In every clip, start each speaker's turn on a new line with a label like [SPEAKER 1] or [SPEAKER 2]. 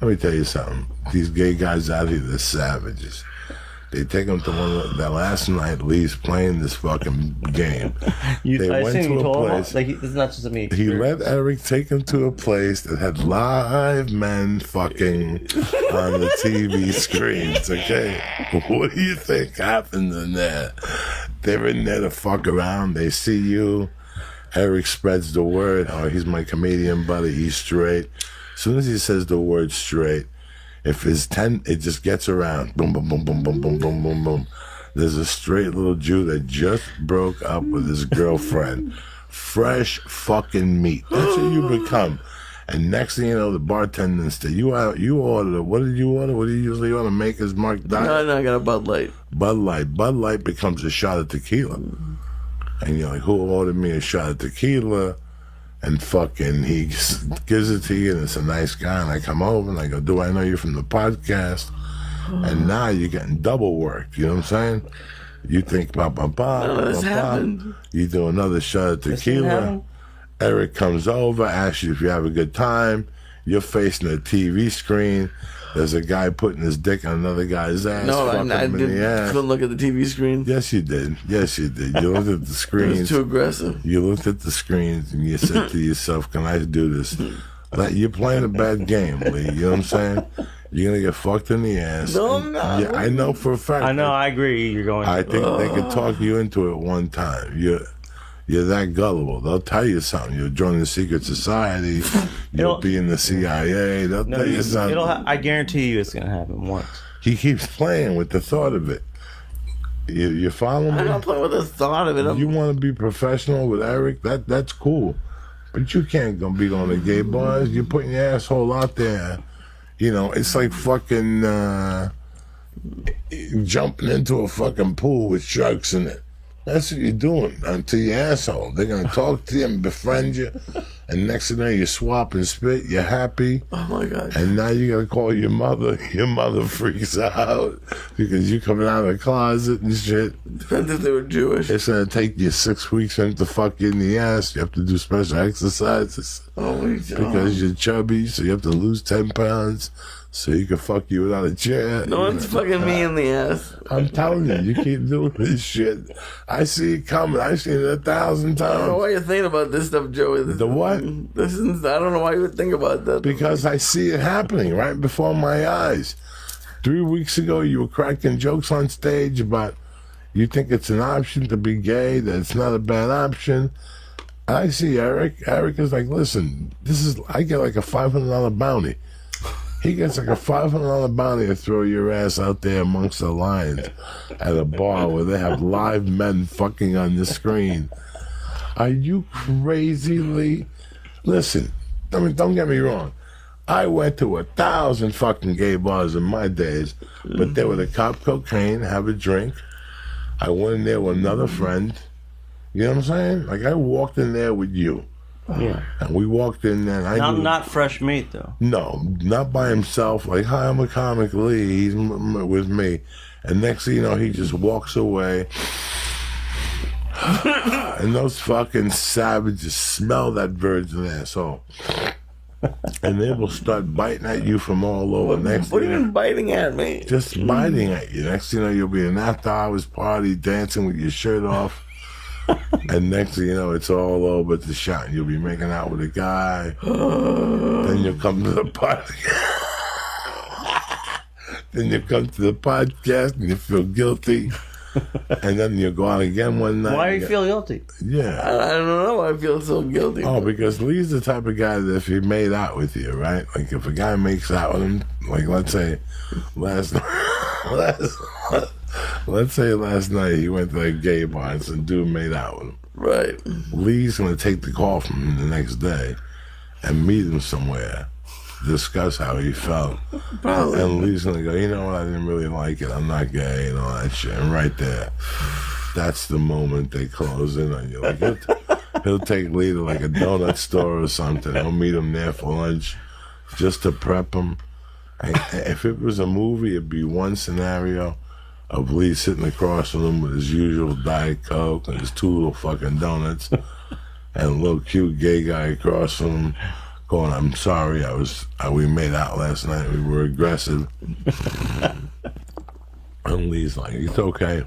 [SPEAKER 1] Let me tell you something. These gay guys out here, they're savages. They take him to that last night. Lee's playing this fucking game. They went to a place.
[SPEAKER 2] Like, it's not just me.
[SPEAKER 1] He let Eric take him to a place that had live men fucking on the TV screens. Okay, what do you think happens in there? They're in there to fuck around. They see you. Eric spreads the word. Oh, he's my comedian buddy. He's straight. As soon as he says the word straight, if it's 10, it just gets around. Boom, boom, boom, boom, boom, boom, boom, boom, boom. There's a straight little Jew that just broke up with his girlfriend. Fresh fucking meat. That's what you become. And next thing you know, the bartender said, you ordered, what did you order? What do you usually order? Maker's Mark Diet?
[SPEAKER 2] No, I got a Bud Light.
[SPEAKER 1] Bud Light. Bud Light becomes a shot of tequila. And you're like, who ordered me a shot of tequila? And fucking he gives it to you, and it's a nice guy. And I come over and I go, do I know you from the podcast? And now you're getting double worked. You know what I'm saying? You think, happened. You do another shot of tequila. Eric comes over, asks you if you have a good time. You're facing a TV screen. There's a guy putting his dick on another guy's ass.
[SPEAKER 2] No, I couldn't look at the TV screen.
[SPEAKER 1] Yes, you did. Yes, you did. You looked at the screens.
[SPEAKER 2] It was too aggressive.
[SPEAKER 1] You looked at the screens and you said to yourself, can I do this? Like, you're playing a bad game, Lee. You know what I'm saying? You're going to get fucked in the ass.
[SPEAKER 2] No, I'm not.
[SPEAKER 1] Yeah, I know for a fact.
[SPEAKER 3] I know, I agree. You're going.
[SPEAKER 1] I think they could talk you into it one time. You're that gullible. They'll tell you something. You'll join the secret society. You'll be in the CIA. They'll tell you something.
[SPEAKER 3] I guarantee you it's going to happen once.
[SPEAKER 1] He keeps playing with the thought of it. You follow me?
[SPEAKER 2] I'm not playing with the thought of it.
[SPEAKER 1] You want to be professional with Eric? That's cool. But you can't be going to gay bars. You're putting your asshole out there. You know, it's like fucking jumping into a fucking pool with sharks in it. That's what you're doing until your asshole. They're going to talk to you and befriend you. And next thing you know, you swap and spit. You're happy.
[SPEAKER 2] Oh, my God.
[SPEAKER 1] And now you got to call your mother. Your mother freaks out because you're coming out of the closet and shit.
[SPEAKER 2] Depends if they were Jewish.
[SPEAKER 1] It's going to take you 6 weeks for them to fuck you in the ass. You have to do special exercises.
[SPEAKER 2] Oh, my God.
[SPEAKER 1] Because you're chubby, so you have to lose 10 pounds. So you can fuck you without a chair.
[SPEAKER 2] No one's fucking me in the ass.
[SPEAKER 1] I'm telling you, you keep doing this shit. I see it coming. I've seen it 1,000 times.
[SPEAKER 2] I don't know why you're thinking about this stuff, Joey.
[SPEAKER 1] The what?
[SPEAKER 2] I don't know why you would think about that.
[SPEAKER 1] Because I see it happening right before my eyes. 3 weeks ago, you were cracking jokes on stage about you think it's an option to be gay, that it's not a bad option. I see Eric. Eric is like, listen, I get like a $500 bounty. He gets like a $500 bounty to throw your ass out there amongst the lions at a bar where they have live men fucking on the screen. Are you crazy, Lee? Listen, I mean, don't get me wrong. I went to 1,000 fucking gay bars in my days, but they were to cop cocaine, have a drink. I went in there with another friend. You know what I'm saying? Like, I walked in there with you.
[SPEAKER 3] Yeah.
[SPEAKER 1] And we walked in there. And
[SPEAKER 3] Not fresh meat, though.
[SPEAKER 1] No, not by himself. Like, hi, I'm a comic Lee. He's with me. And next thing you know, he just walks away. And those fucking savages smell that virgin asshole. And they will start biting at you from all over.
[SPEAKER 2] What are you biting at me?
[SPEAKER 1] Just biting at you. Next thing you know, you'll be in an after-hours party dancing with your shirt off. And next thing you know, it's all over at the shot. You'll be making out with a guy. Then you'll come to the podcast. Then you come to the podcast and you feel guilty. And then you go out again one night.
[SPEAKER 3] Why do you feel guilty?
[SPEAKER 1] Yeah.
[SPEAKER 2] I don't know why I feel so guilty.
[SPEAKER 1] Oh, because Lee's the type of guy that if he made out with you, right? Like if a guy makes out with him, like let's say last night he went to a gay bar and some dude made out with him.
[SPEAKER 2] Right.
[SPEAKER 1] Lee's going to take the call from him the next day and meet him somewhere, discuss how he felt.
[SPEAKER 2] Probably.
[SPEAKER 1] And Lee's going to go, you know what, I didn't really like it. I'm not gay and all that shit. And right there, that's the moment they close in on you. Like he'll take Lee to like a donut store or something. He'll meet him there for lunch just to prep him. If it was a movie, it'd be one scenario of Lee sitting across from him with his usual Diet Coke and his 2 little fucking donuts, and a little cute gay guy across from him Call. I'm sorry. We made out last night. We were aggressive. And Lee's like, it's okay.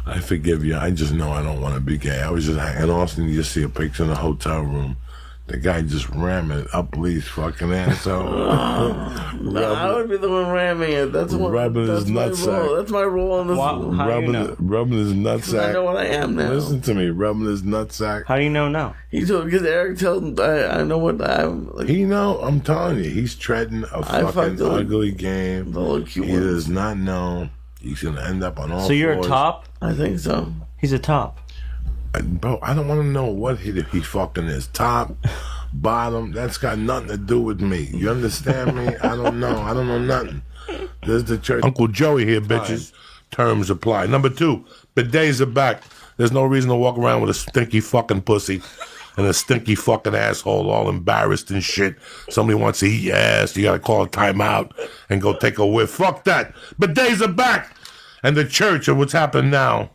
[SPEAKER 1] I forgive you. I just know I don't want to be gay. I was just in Austin. You just see a picture in the hotel room. The guy just ramming it up Lee's fucking asshole.
[SPEAKER 2] I would be the one ramming it. That's what.
[SPEAKER 1] Rubbing his nutsack.
[SPEAKER 2] That's my role in this.
[SPEAKER 3] How do you know?
[SPEAKER 1] Rubbing his nutsack.
[SPEAKER 2] I know what I am now.
[SPEAKER 1] Listen to me, rubbing his nutsack.
[SPEAKER 3] How do you know now?
[SPEAKER 2] He told because Eric told him I know what I'm. Like,
[SPEAKER 1] I'm telling you, he's treading a fucking ugly game.
[SPEAKER 2] the little cute
[SPEAKER 1] He
[SPEAKER 2] ones.
[SPEAKER 1] does not know. He's gonna end up on all.
[SPEAKER 3] So you're
[SPEAKER 1] fours.
[SPEAKER 3] a top?
[SPEAKER 2] I think so.
[SPEAKER 3] He's a top.
[SPEAKER 1] Bro, I don't want to know what he fucking is. Top, bottom, that's got nothing to do with me. You understand me? I don't know. I don't know nothing. There's the church. Uncle Joey here, bitches. Terms apply. Number 2, bidets are back. There's no reason to walk around with a stinky fucking pussy and a stinky fucking asshole all embarrassed and shit. Somebody wants to eat your ass. You got to call a timeout and go take a whiff. Fuck that. Bidets are back. And the church, of what's happened now,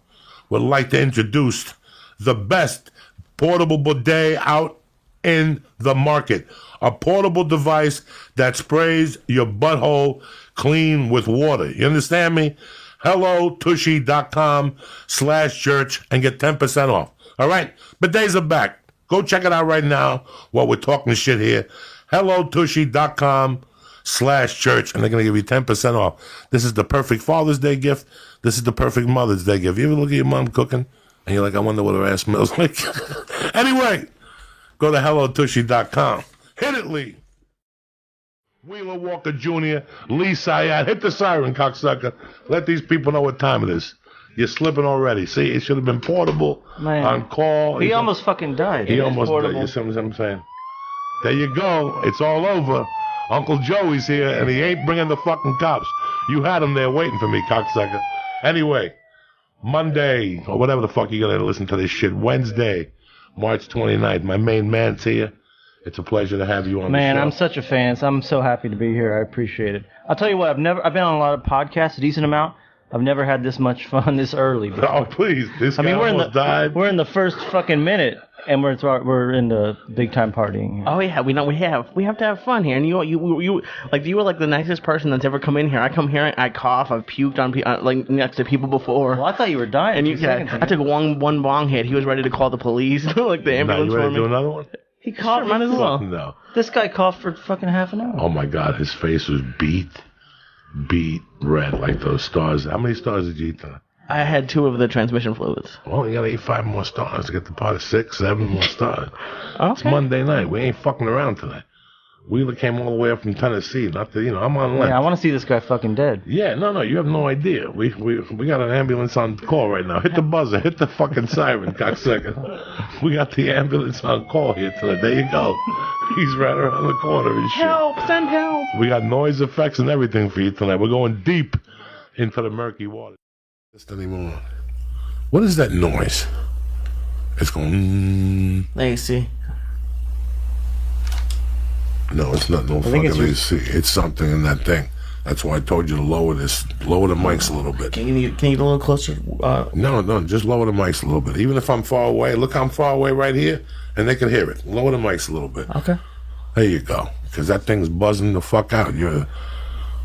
[SPEAKER 1] would like to introduce the best portable bidet out in the market. A portable device that sprays your butthole clean with water. You understand me? HelloTushy.com/church and get 10% off. All right? Bidets are back. Go check it out right now while we're talking shit here. HelloTushy.com/church and they're going to give you 10% off. This is the perfect Father's Day gift. This is the perfect Mother's Day gift. You ever look at your mom cooking? And you're like, I wonder what her ass smells like. Anyway, go to HelloTushy.com. Hit it, Lee. Wheeler Walker Jr., Lee Syatt. Hit the siren, cocksucker. Let these people know what time it is. You're slipping already. See, it should have been portable,
[SPEAKER 3] Man.
[SPEAKER 1] on call.
[SPEAKER 3] He almost fucking died.
[SPEAKER 1] He
[SPEAKER 3] It's
[SPEAKER 1] almost
[SPEAKER 3] portable.
[SPEAKER 1] died. You see what I'm saying? There you go. It's all over. Uncle Joey's here, and he ain't bringing the fucking cops. You had him there waiting for me, cocksucker. Anyway. Monday, or whatever the fuck you're going to listen to this shit. Wednesday, March 29th. My main man's here. It's a pleasure to have you on the show.
[SPEAKER 3] Man, I'm such a fan. So I'm so happy to be here. I appreciate it. I'll tell you what, I've been on a lot of podcasts, a decent amount. I've never had this much fun this early before.
[SPEAKER 1] Oh, please. This guy almost died.
[SPEAKER 3] We're in the first fucking minute, and we're in the big time partying here.
[SPEAKER 2] Oh yeah, we have to have fun here. And you were like the nicest person that's ever come in here. I come here, I cough, I've puked on like next to people before.
[SPEAKER 3] Well, I thought you were dying.
[SPEAKER 2] And I took one bong hit. He was ready to call the police, like the ambulance
[SPEAKER 1] you ready
[SPEAKER 2] for
[SPEAKER 1] to do
[SPEAKER 2] me.
[SPEAKER 1] another one?
[SPEAKER 3] He coughed.
[SPEAKER 2] Might as well.
[SPEAKER 1] Fuck no.
[SPEAKER 3] This guy coughed for fucking half an hour.
[SPEAKER 1] Oh my God, his face was beat red like those stars. How many stars did you eat tonight?
[SPEAKER 2] I had 2 of the transmission fluids.
[SPEAKER 1] Well, you gotta eat 5 more stars to get the part of 6, 7 more stars.
[SPEAKER 2] Okay.
[SPEAKER 1] It's Monday night. We ain't fucking around tonight. Wheeler came all the way up from Tennessee. Not to, I'm on length.
[SPEAKER 3] Yeah, I want to see this guy fucking dead.
[SPEAKER 1] Yeah, no, you have no idea. We got an ambulance on call right now. Hit the buzzer. Hit the fucking siren, cocksucker. We got the ambulance on call here tonight. There you go. He's right around the corner and shit.
[SPEAKER 2] Help! Send help!
[SPEAKER 1] We got noise effects and everything for you tonight. We're going deep into the murky water. Just anymore. What is that noise? It's going.
[SPEAKER 2] There you see.
[SPEAKER 1] No, it's not no
[SPEAKER 3] think
[SPEAKER 1] fucking
[SPEAKER 3] it's
[SPEAKER 1] AC. It's something in that thing. That's why I told you to lower the mics a little bit.
[SPEAKER 2] Can you get a little closer?
[SPEAKER 1] No, just lower the mics a little bit. Even if I'm far away, look, I'm far away right here, and they can hear it. Lower the mics a little bit.
[SPEAKER 2] Okay.
[SPEAKER 1] There you go. Because that thing's buzzing the fuck out.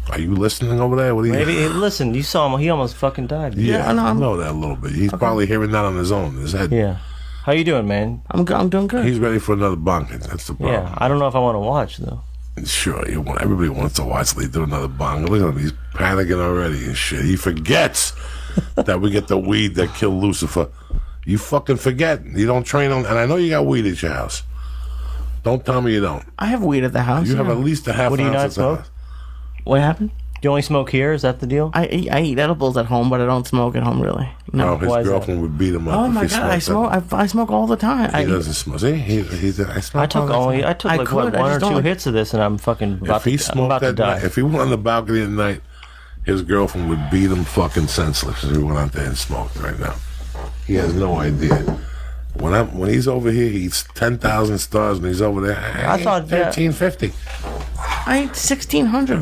[SPEAKER 1] Are you listening over there? What are you?
[SPEAKER 3] Maybe listen. You saw him. He almost fucking died.
[SPEAKER 1] Yeah,
[SPEAKER 2] I
[SPEAKER 1] I know that a little bit. He's probably hearing that on his own. His head.
[SPEAKER 3] Yeah. How you doing, man?
[SPEAKER 2] I'm doing good.
[SPEAKER 1] He's ready for another bunk. That's the problem.
[SPEAKER 3] Yeah. I don't know if I want to watch though.
[SPEAKER 1] Sure, everybody wants to watch Lee do another bong. Look at him, he's panicking already and shit. He forgets that we get the weed that killed Lucifer. You fucking forget. You don't train on, and I know you got weed at your house. Don't tell me you don't.
[SPEAKER 2] I have weed at the house.
[SPEAKER 1] You have at least a half
[SPEAKER 3] What do you
[SPEAKER 1] ounce
[SPEAKER 3] not
[SPEAKER 1] at the
[SPEAKER 3] smoke?
[SPEAKER 1] house.
[SPEAKER 2] What happened?
[SPEAKER 3] Do you only smoke here? Is that the deal?
[SPEAKER 2] I eat edibles at home, but I don't smoke at home really. No.
[SPEAKER 1] Oh, his
[SPEAKER 3] Why is that?
[SPEAKER 1] girlfriend would beat him up.
[SPEAKER 2] Oh
[SPEAKER 1] if
[SPEAKER 2] my
[SPEAKER 1] he
[SPEAKER 2] god, I
[SPEAKER 1] smoked
[SPEAKER 2] smoke. I smoke all the time.
[SPEAKER 1] that. He doesn't smoke. See, I smoke
[SPEAKER 3] I took
[SPEAKER 1] all the time.
[SPEAKER 3] I took
[SPEAKER 2] I
[SPEAKER 3] like
[SPEAKER 2] could, I
[SPEAKER 3] one or
[SPEAKER 2] just don't
[SPEAKER 3] two
[SPEAKER 2] like-
[SPEAKER 3] hits of this, and I'm fucking about,
[SPEAKER 1] If he
[SPEAKER 3] I'm about
[SPEAKER 1] smoked
[SPEAKER 3] to
[SPEAKER 1] that
[SPEAKER 3] die.
[SPEAKER 1] night, if he went on the balcony at night, his girlfriend would beat him fucking senseless if he went out there and smoked right now. He has no idea. When he's over here, he eats 10,000 stars. When he's over there,
[SPEAKER 3] I thought, yeah.
[SPEAKER 1] 1350.
[SPEAKER 2] I ate 1,600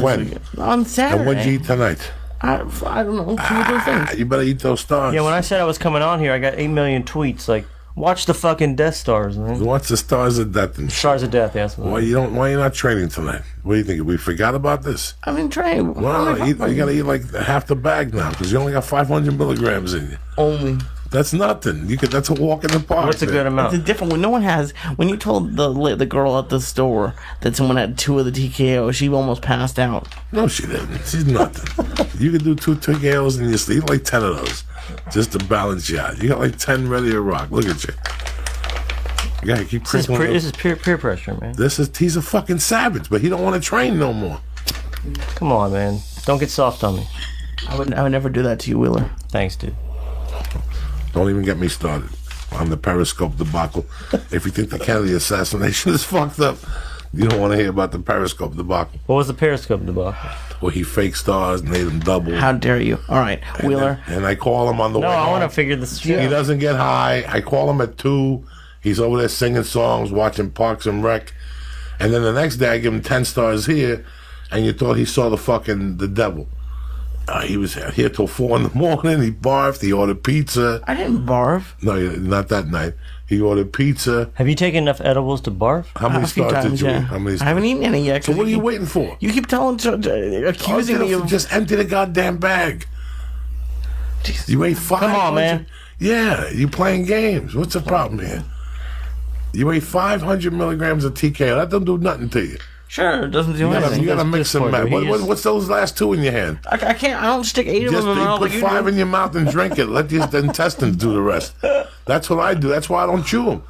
[SPEAKER 1] When?
[SPEAKER 2] on Saturday.
[SPEAKER 1] And what'd you eat tonight?
[SPEAKER 2] I don't know. Two of those things.
[SPEAKER 1] You better eat those stars.
[SPEAKER 3] Yeah, when I said I was coming on here, I got 8 million tweets like Watch the fucking Death Stars, man.
[SPEAKER 1] What's the stars of death and shit?
[SPEAKER 3] Stars of Death, yes.
[SPEAKER 1] Why you not training tonight? What do you think? We forgot about this?
[SPEAKER 2] I've been trained.
[SPEAKER 1] Well, you gotta eat like half the bag now because you only got 500 milligrams in you.
[SPEAKER 2] Only.
[SPEAKER 1] That's nothing. That's a walk in the park.
[SPEAKER 3] What's a good amount?
[SPEAKER 2] It's a different one. No one has. When you told the girl at the store that someone had 2 of the TKO, she almost passed out.
[SPEAKER 1] No, she didn't. She's nothing. You can do 2 TKOs and you sleep like 10 of those just to balance you out. You got like 10 ready to rock. Look at you. You gotta keep
[SPEAKER 3] This is peer pressure, man.
[SPEAKER 1] He's a fucking savage, but he don't want to train no more.
[SPEAKER 3] Come on, man. Don't get soft on me.
[SPEAKER 2] I would never do that to you, Wheeler.
[SPEAKER 3] Thanks, dude.
[SPEAKER 1] Don't even get me started on the periscope debacle. If you think the Kennedy assassination is fucked up, you don't want to hear about the periscope debacle.
[SPEAKER 3] What was the periscope debacle?
[SPEAKER 1] Where he fake stars, made them double.
[SPEAKER 2] How dare you? All right, Wheeler.
[SPEAKER 1] And I call him on the way
[SPEAKER 3] No, I
[SPEAKER 1] home.
[SPEAKER 3] want to figure this shit
[SPEAKER 1] He
[SPEAKER 3] out.
[SPEAKER 1] doesn't get high. I call him at 2. He's over there singing songs, watching Parks and Rec. And then the next day I give him 10 stars here, and you thought he saw the devil. He was here till 4 in the morning. He barfed. He ordered pizza.
[SPEAKER 2] I didn't barf.
[SPEAKER 1] No, not that night. He ordered pizza.
[SPEAKER 3] Have you taken enough edibles to barf?
[SPEAKER 1] How many
[SPEAKER 2] A few
[SPEAKER 1] stars
[SPEAKER 2] times,
[SPEAKER 1] did you
[SPEAKER 2] yeah.
[SPEAKER 1] eat? How many
[SPEAKER 2] I haven't eaten any yet.
[SPEAKER 1] So
[SPEAKER 2] 'cause
[SPEAKER 1] what are you
[SPEAKER 2] keep-
[SPEAKER 1] waiting for?
[SPEAKER 2] You keep accusing me of.
[SPEAKER 1] Just empty the goddamn bag.
[SPEAKER 2] Jesus.
[SPEAKER 1] You ate 5.
[SPEAKER 3] Come on, man.
[SPEAKER 1] Yeah, you playing games. What's the problem here? You ate 500 milligrams of TKO. That don't do nothing to you.
[SPEAKER 2] Sure, it doesn't do
[SPEAKER 1] You
[SPEAKER 2] anything.
[SPEAKER 1] gotta
[SPEAKER 3] That's
[SPEAKER 1] mix them,
[SPEAKER 3] Discord,
[SPEAKER 1] man.
[SPEAKER 3] but he
[SPEAKER 1] What's those last 2 in your hand?
[SPEAKER 2] I can't. I don't stick 8 of
[SPEAKER 1] Just
[SPEAKER 2] them in my mouth.
[SPEAKER 1] put
[SPEAKER 2] like you
[SPEAKER 1] 5
[SPEAKER 2] do.
[SPEAKER 1] in your mouth and drink it. Let the intestines do the rest. That's what I do. That's why I don't chew them.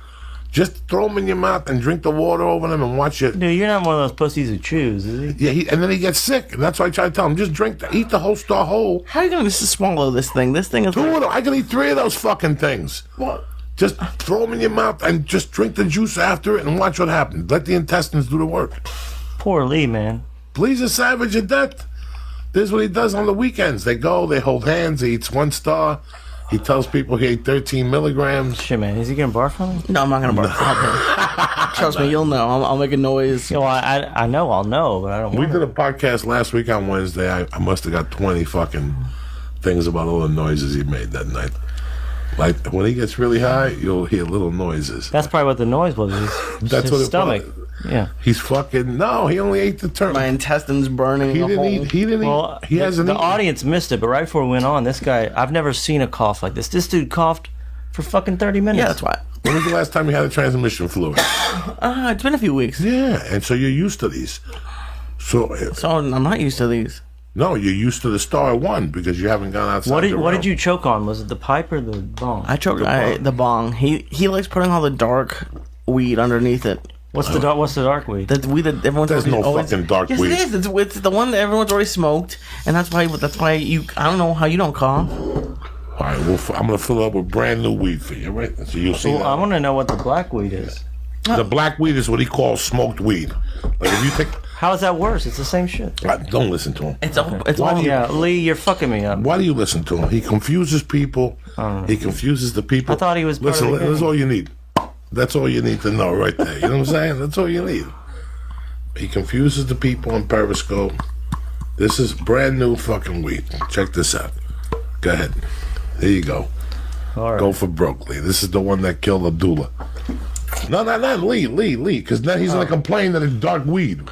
[SPEAKER 1] Just throw them in your mouth and drink the water over them and watch it.
[SPEAKER 3] Dude, you're not one of those pussies who chews, is he?
[SPEAKER 1] Yeah, and then he gets sick. And that's why I try to tell him, just eat the whole star whole.
[SPEAKER 2] How are you gonna just swallow this thing? This thing is.
[SPEAKER 1] 2 of them. I can eat 3 of those fucking things.
[SPEAKER 2] What?
[SPEAKER 1] Just throw them in your mouth and just drink the juice after it and watch what happens. Let the intestines do the work.
[SPEAKER 3] Poor Lee, man.
[SPEAKER 1] Please a savage of death. This is what he does on the weekends. They go, they hold hands, he eats 1 star. He tells people he ate 13 milligrams.
[SPEAKER 3] Shit, man. Is he gonna barf on me?
[SPEAKER 2] No, I'm not gonna barf. Trust me, you'll know. I'll make a noise.
[SPEAKER 3] Well, I know I'll know, but I don't
[SPEAKER 1] We
[SPEAKER 3] want
[SPEAKER 1] did a podcast last week on Wednesday. I must have got 20 fucking things about all the noises he made that night. Like, when he gets really high, you'll hear little noises.
[SPEAKER 3] That's probably what the noise was.
[SPEAKER 1] That's
[SPEAKER 3] His
[SPEAKER 1] what it
[SPEAKER 3] stomach.
[SPEAKER 1] was.
[SPEAKER 3] Yeah.
[SPEAKER 1] He's fucking, no, he only ate the turkey.
[SPEAKER 2] My intestines burning.
[SPEAKER 1] He
[SPEAKER 2] the
[SPEAKER 1] didn't
[SPEAKER 2] whole.
[SPEAKER 1] eat, he didn't
[SPEAKER 3] Well,
[SPEAKER 1] eat, he hasn't
[SPEAKER 3] the
[SPEAKER 1] eaten.
[SPEAKER 3] audience missed it, but right before we went on, this guy, I've never seen a cough like this. This dude coughed for fucking 30 minutes.
[SPEAKER 2] Yeah, that's why.
[SPEAKER 1] When was the last time you had a transmission fluid?
[SPEAKER 2] It's been a few weeks,
[SPEAKER 1] Yeah, and so you're used to these. So,
[SPEAKER 2] so I'm not used to these.
[SPEAKER 1] no, you're used to the star 1 because you haven't gone outside.
[SPEAKER 3] What did you choke on? Was it the pipe or the bong?
[SPEAKER 2] I choked the bong. He likes putting all the dark weed underneath it.
[SPEAKER 3] What's the dark weed?
[SPEAKER 2] The weed that everyone's
[SPEAKER 1] There's
[SPEAKER 2] already,
[SPEAKER 1] no fucking dark
[SPEAKER 2] yes,
[SPEAKER 1] weed.
[SPEAKER 2] it is. It's the one that everyone's already smoked, and that's why you. I don't know how you don't cough.
[SPEAKER 1] All right, well, I'm going to fill up with brand new weed for you, right? So you'll see
[SPEAKER 3] Well, I
[SPEAKER 1] that.
[SPEAKER 3] want to know what the black weed is.
[SPEAKER 1] The black weed is what he calls smoked weed. Like if you take,
[SPEAKER 3] How is that worse? It's the same shit.
[SPEAKER 1] don't listen to him.
[SPEAKER 2] It's all.
[SPEAKER 3] Yeah, Lee, you're fucking me up.
[SPEAKER 1] Why do you listen to him? He confuses people. He confuses the people.
[SPEAKER 3] I thought he was part
[SPEAKER 1] Listen,
[SPEAKER 3] of the
[SPEAKER 1] that's
[SPEAKER 3] gang.
[SPEAKER 1] all you need. That's all you need to know right there. You know what I'm saying? That's all you need. He confuses the people on Periscope. This is brand new fucking weed. Check this out. Go ahead. There you go.
[SPEAKER 3] All right.
[SPEAKER 1] Go for broke, Lee. This is the one that killed Abdullah. No, not Lee, because then he's going to complain that it's dark weed.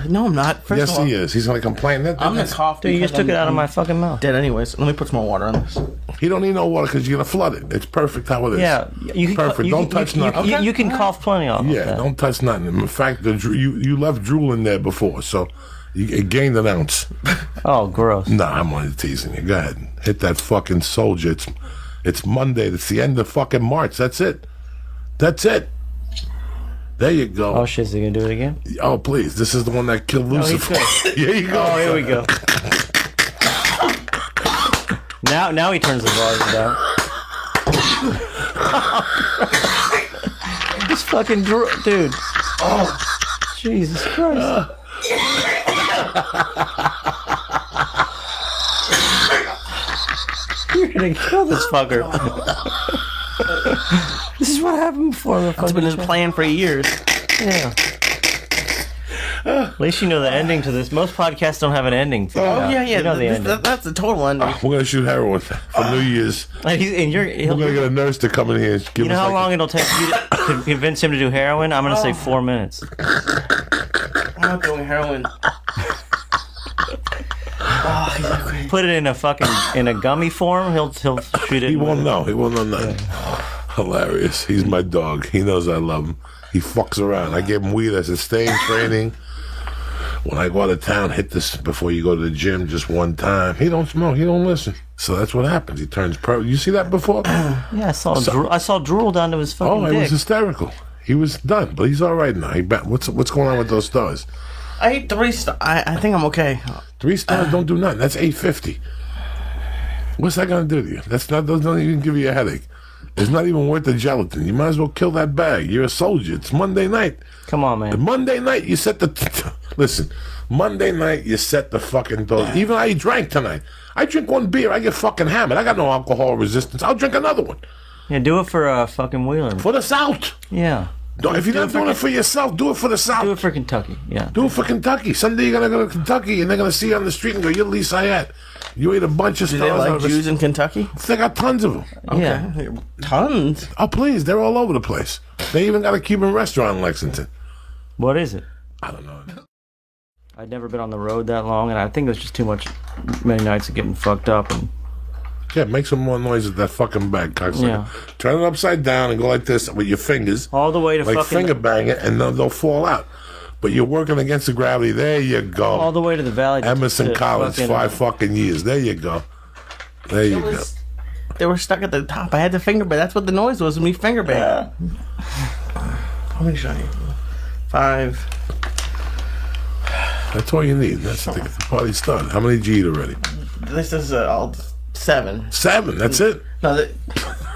[SPEAKER 2] No, I'm not. First
[SPEAKER 1] Yes,
[SPEAKER 2] of all,
[SPEAKER 1] he is. He's going to complain that.
[SPEAKER 2] I'm gonna cough.
[SPEAKER 3] Dude, you
[SPEAKER 2] because
[SPEAKER 3] just took it out of
[SPEAKER 2] I'm
[SPEAKER 3] my fucking mouth.
[SPEAKER 2] dead. Anyways, let me put some more water in this.
[SPEAKER 1] He don't need no water because you're going to flood it. It's perfect how it is.
[SPEAKER 3] Yeah, you can.
[SPEAKER 1] Perfect. Don't touch nothing.
[SPEAKER 3] You can cough plenty off.
[SPEAKER 1] Yeah,
[SPEAKER 3] that.
[SPEAKER 1] don't touch nothing. In fact, you left drool in there before, so it gained an ounce.
[SPEAKER 3] Oh, gross.
[SPEAKER 1] Nah, I'm only teasing you. Go ahead. Hit that fucking soldier. It's Monday. It's the end of fucking March. That's it. That's it. There you go.
[SPEAKER 3] Oh shit, is he gonna do it again?
[SPEAKER 1] Oh, please. This is the one that killed
[SPEAKER 3] he
[SPEAKER 1] Lucifer. Here you go.
[SPEAKER 3] Oh, here we go. Now he turns the volume down. This fucking dude. Oh, Jesus Christ. You're gonna kill this fucker. This is what happened before the
[SPEAKER 2] It's
[SPEAKER 3] fucking
[SPEAKER 2] been his plan for years.
[SPEAKER 3] Yeah. At least you know the ending to this. Most podcasts don't have an ending.
[SPEAKER 2] Yeah.
[SPEAKER 3] You know the ending.
[SPEAKER 2] That's the total ending.
[SPEAKER 1] We're gonna shoot heroin for New Year's.
[SPEAKER 3] And
[SPEAKER 1] We're gonna get a nurse to come in here. And give
[SPEAKER 3] you know
[SPEAKER 1] us
[SPEAKER 3] how
[SPEAKER 1] like
[SPEAKER 3] long it'll take you to convince him to do heroin? I'm gonna say 4 minutes.
[SPEAKER 2] I'm not doing heroin.
[SPEAKER 3] Put it in a gummy form. He'll shoot it.
[SPEAKER 1] He won't know. He won't know nothing. Hilarious. He's my dog. He knows I love him. He fucks around. I give him weed as a stay in training. When I go out of town, hit this before you go to the gym just one time. He don't smoke. He don't listen. So that's what happens. He turns pro. You see that before?
[SPEAKER 3] Yeah, I saw drool down to his fucking
[SPEAKER 1] Oh,
[SPEAKER 3] dick.
[SPEAKER 1] it was hysterical. He was done, but he's all right now. What's going on with those stars?
[SPEAKER 2] I ate 3 stars. I think I'm okay.
[SPEAKER 1] 3 stars don't do nothing. That's $8.50. What's that gonna do to you? Doesn't even give you a headache. It's not even worth the gelatin. You might as well kill that bag. You're a soldier. It's Monday night.
[SPEAKER 3] Come on, man.
[SPEAKER 1] Monday night you set the listen. Monday night you set the fucking dose. Even I drank tonight. I drink 1 beer, I get fucking hammered. I got no alcohol resistance. I'll drink another one.
[SPEAKER 3] Yeah, do it for fucking Wheeler.
[SPEAKER 1] For the South.
[SPEAKER 3] Yeah.
[SPEAKER 1] If you're not doing it for yourself, do it for the South.
[SPEAKER 3] Do it for Kentucky. Yeah.
[SPEAKER 1] Do it for Kentucky. Someday you're gonna go to Kentucky and they're gonna see you on the street and go, "You're Lee Syatt. You ate a bunch of
[SPEAKER 2] Do
[SPEAKER 1] stars."
[SPEAKER 2] they like Jews in Kentucky?
[SPEAKER 1] They got tons of them.
[SPEAKER 3] Yeah.
[SPEAKER 2] Tons.
[SPEAKER 1] Oh please, they're all over the place. They even got a Cuban restaurant in Lexington.
[SPEAKER 3] What is it?
[SPEAKER 1] I don't know.
[SPEAKER 3] I'd never been on the road that long, and I think it was just too many nights of getting fucked up. And
[SPEAKER 1] Yeah, make some more noise with that fucking bag, cocksucker.
[SPEAKER 3] Yeah.
[SPEAKER 1] Turn it upside down and go like this with your fingers.
[SPEAKER 3] all the way to
[SPEAKER 1] Like
[SPEAKER 3] fucking
[SPEAKER 1] finger bang it, and they'll fall out. But you're working against the gravity. There you go.
[SPEAKER 3] all the way to the valley.
[SPEAKER 1] Emerson
[SPEAKER 3] to
[SPEAKER 1] College,
[SPEAKER 3] fucking-
[SPEAKER 1] 5 fucking years. There you go. There you go.
[SPEAKER 2] They were stuck at the top. I had to finger bang. That's what the noise was when we finger bang. How many should I eat? 5.
[SPEAKER 1] That's all you need. That's the party's done. How many G'd already?
[SPEAKER 2] This is all 7.
[SPEAKER 1] 7. That's it.
[SPEAKER 2] No,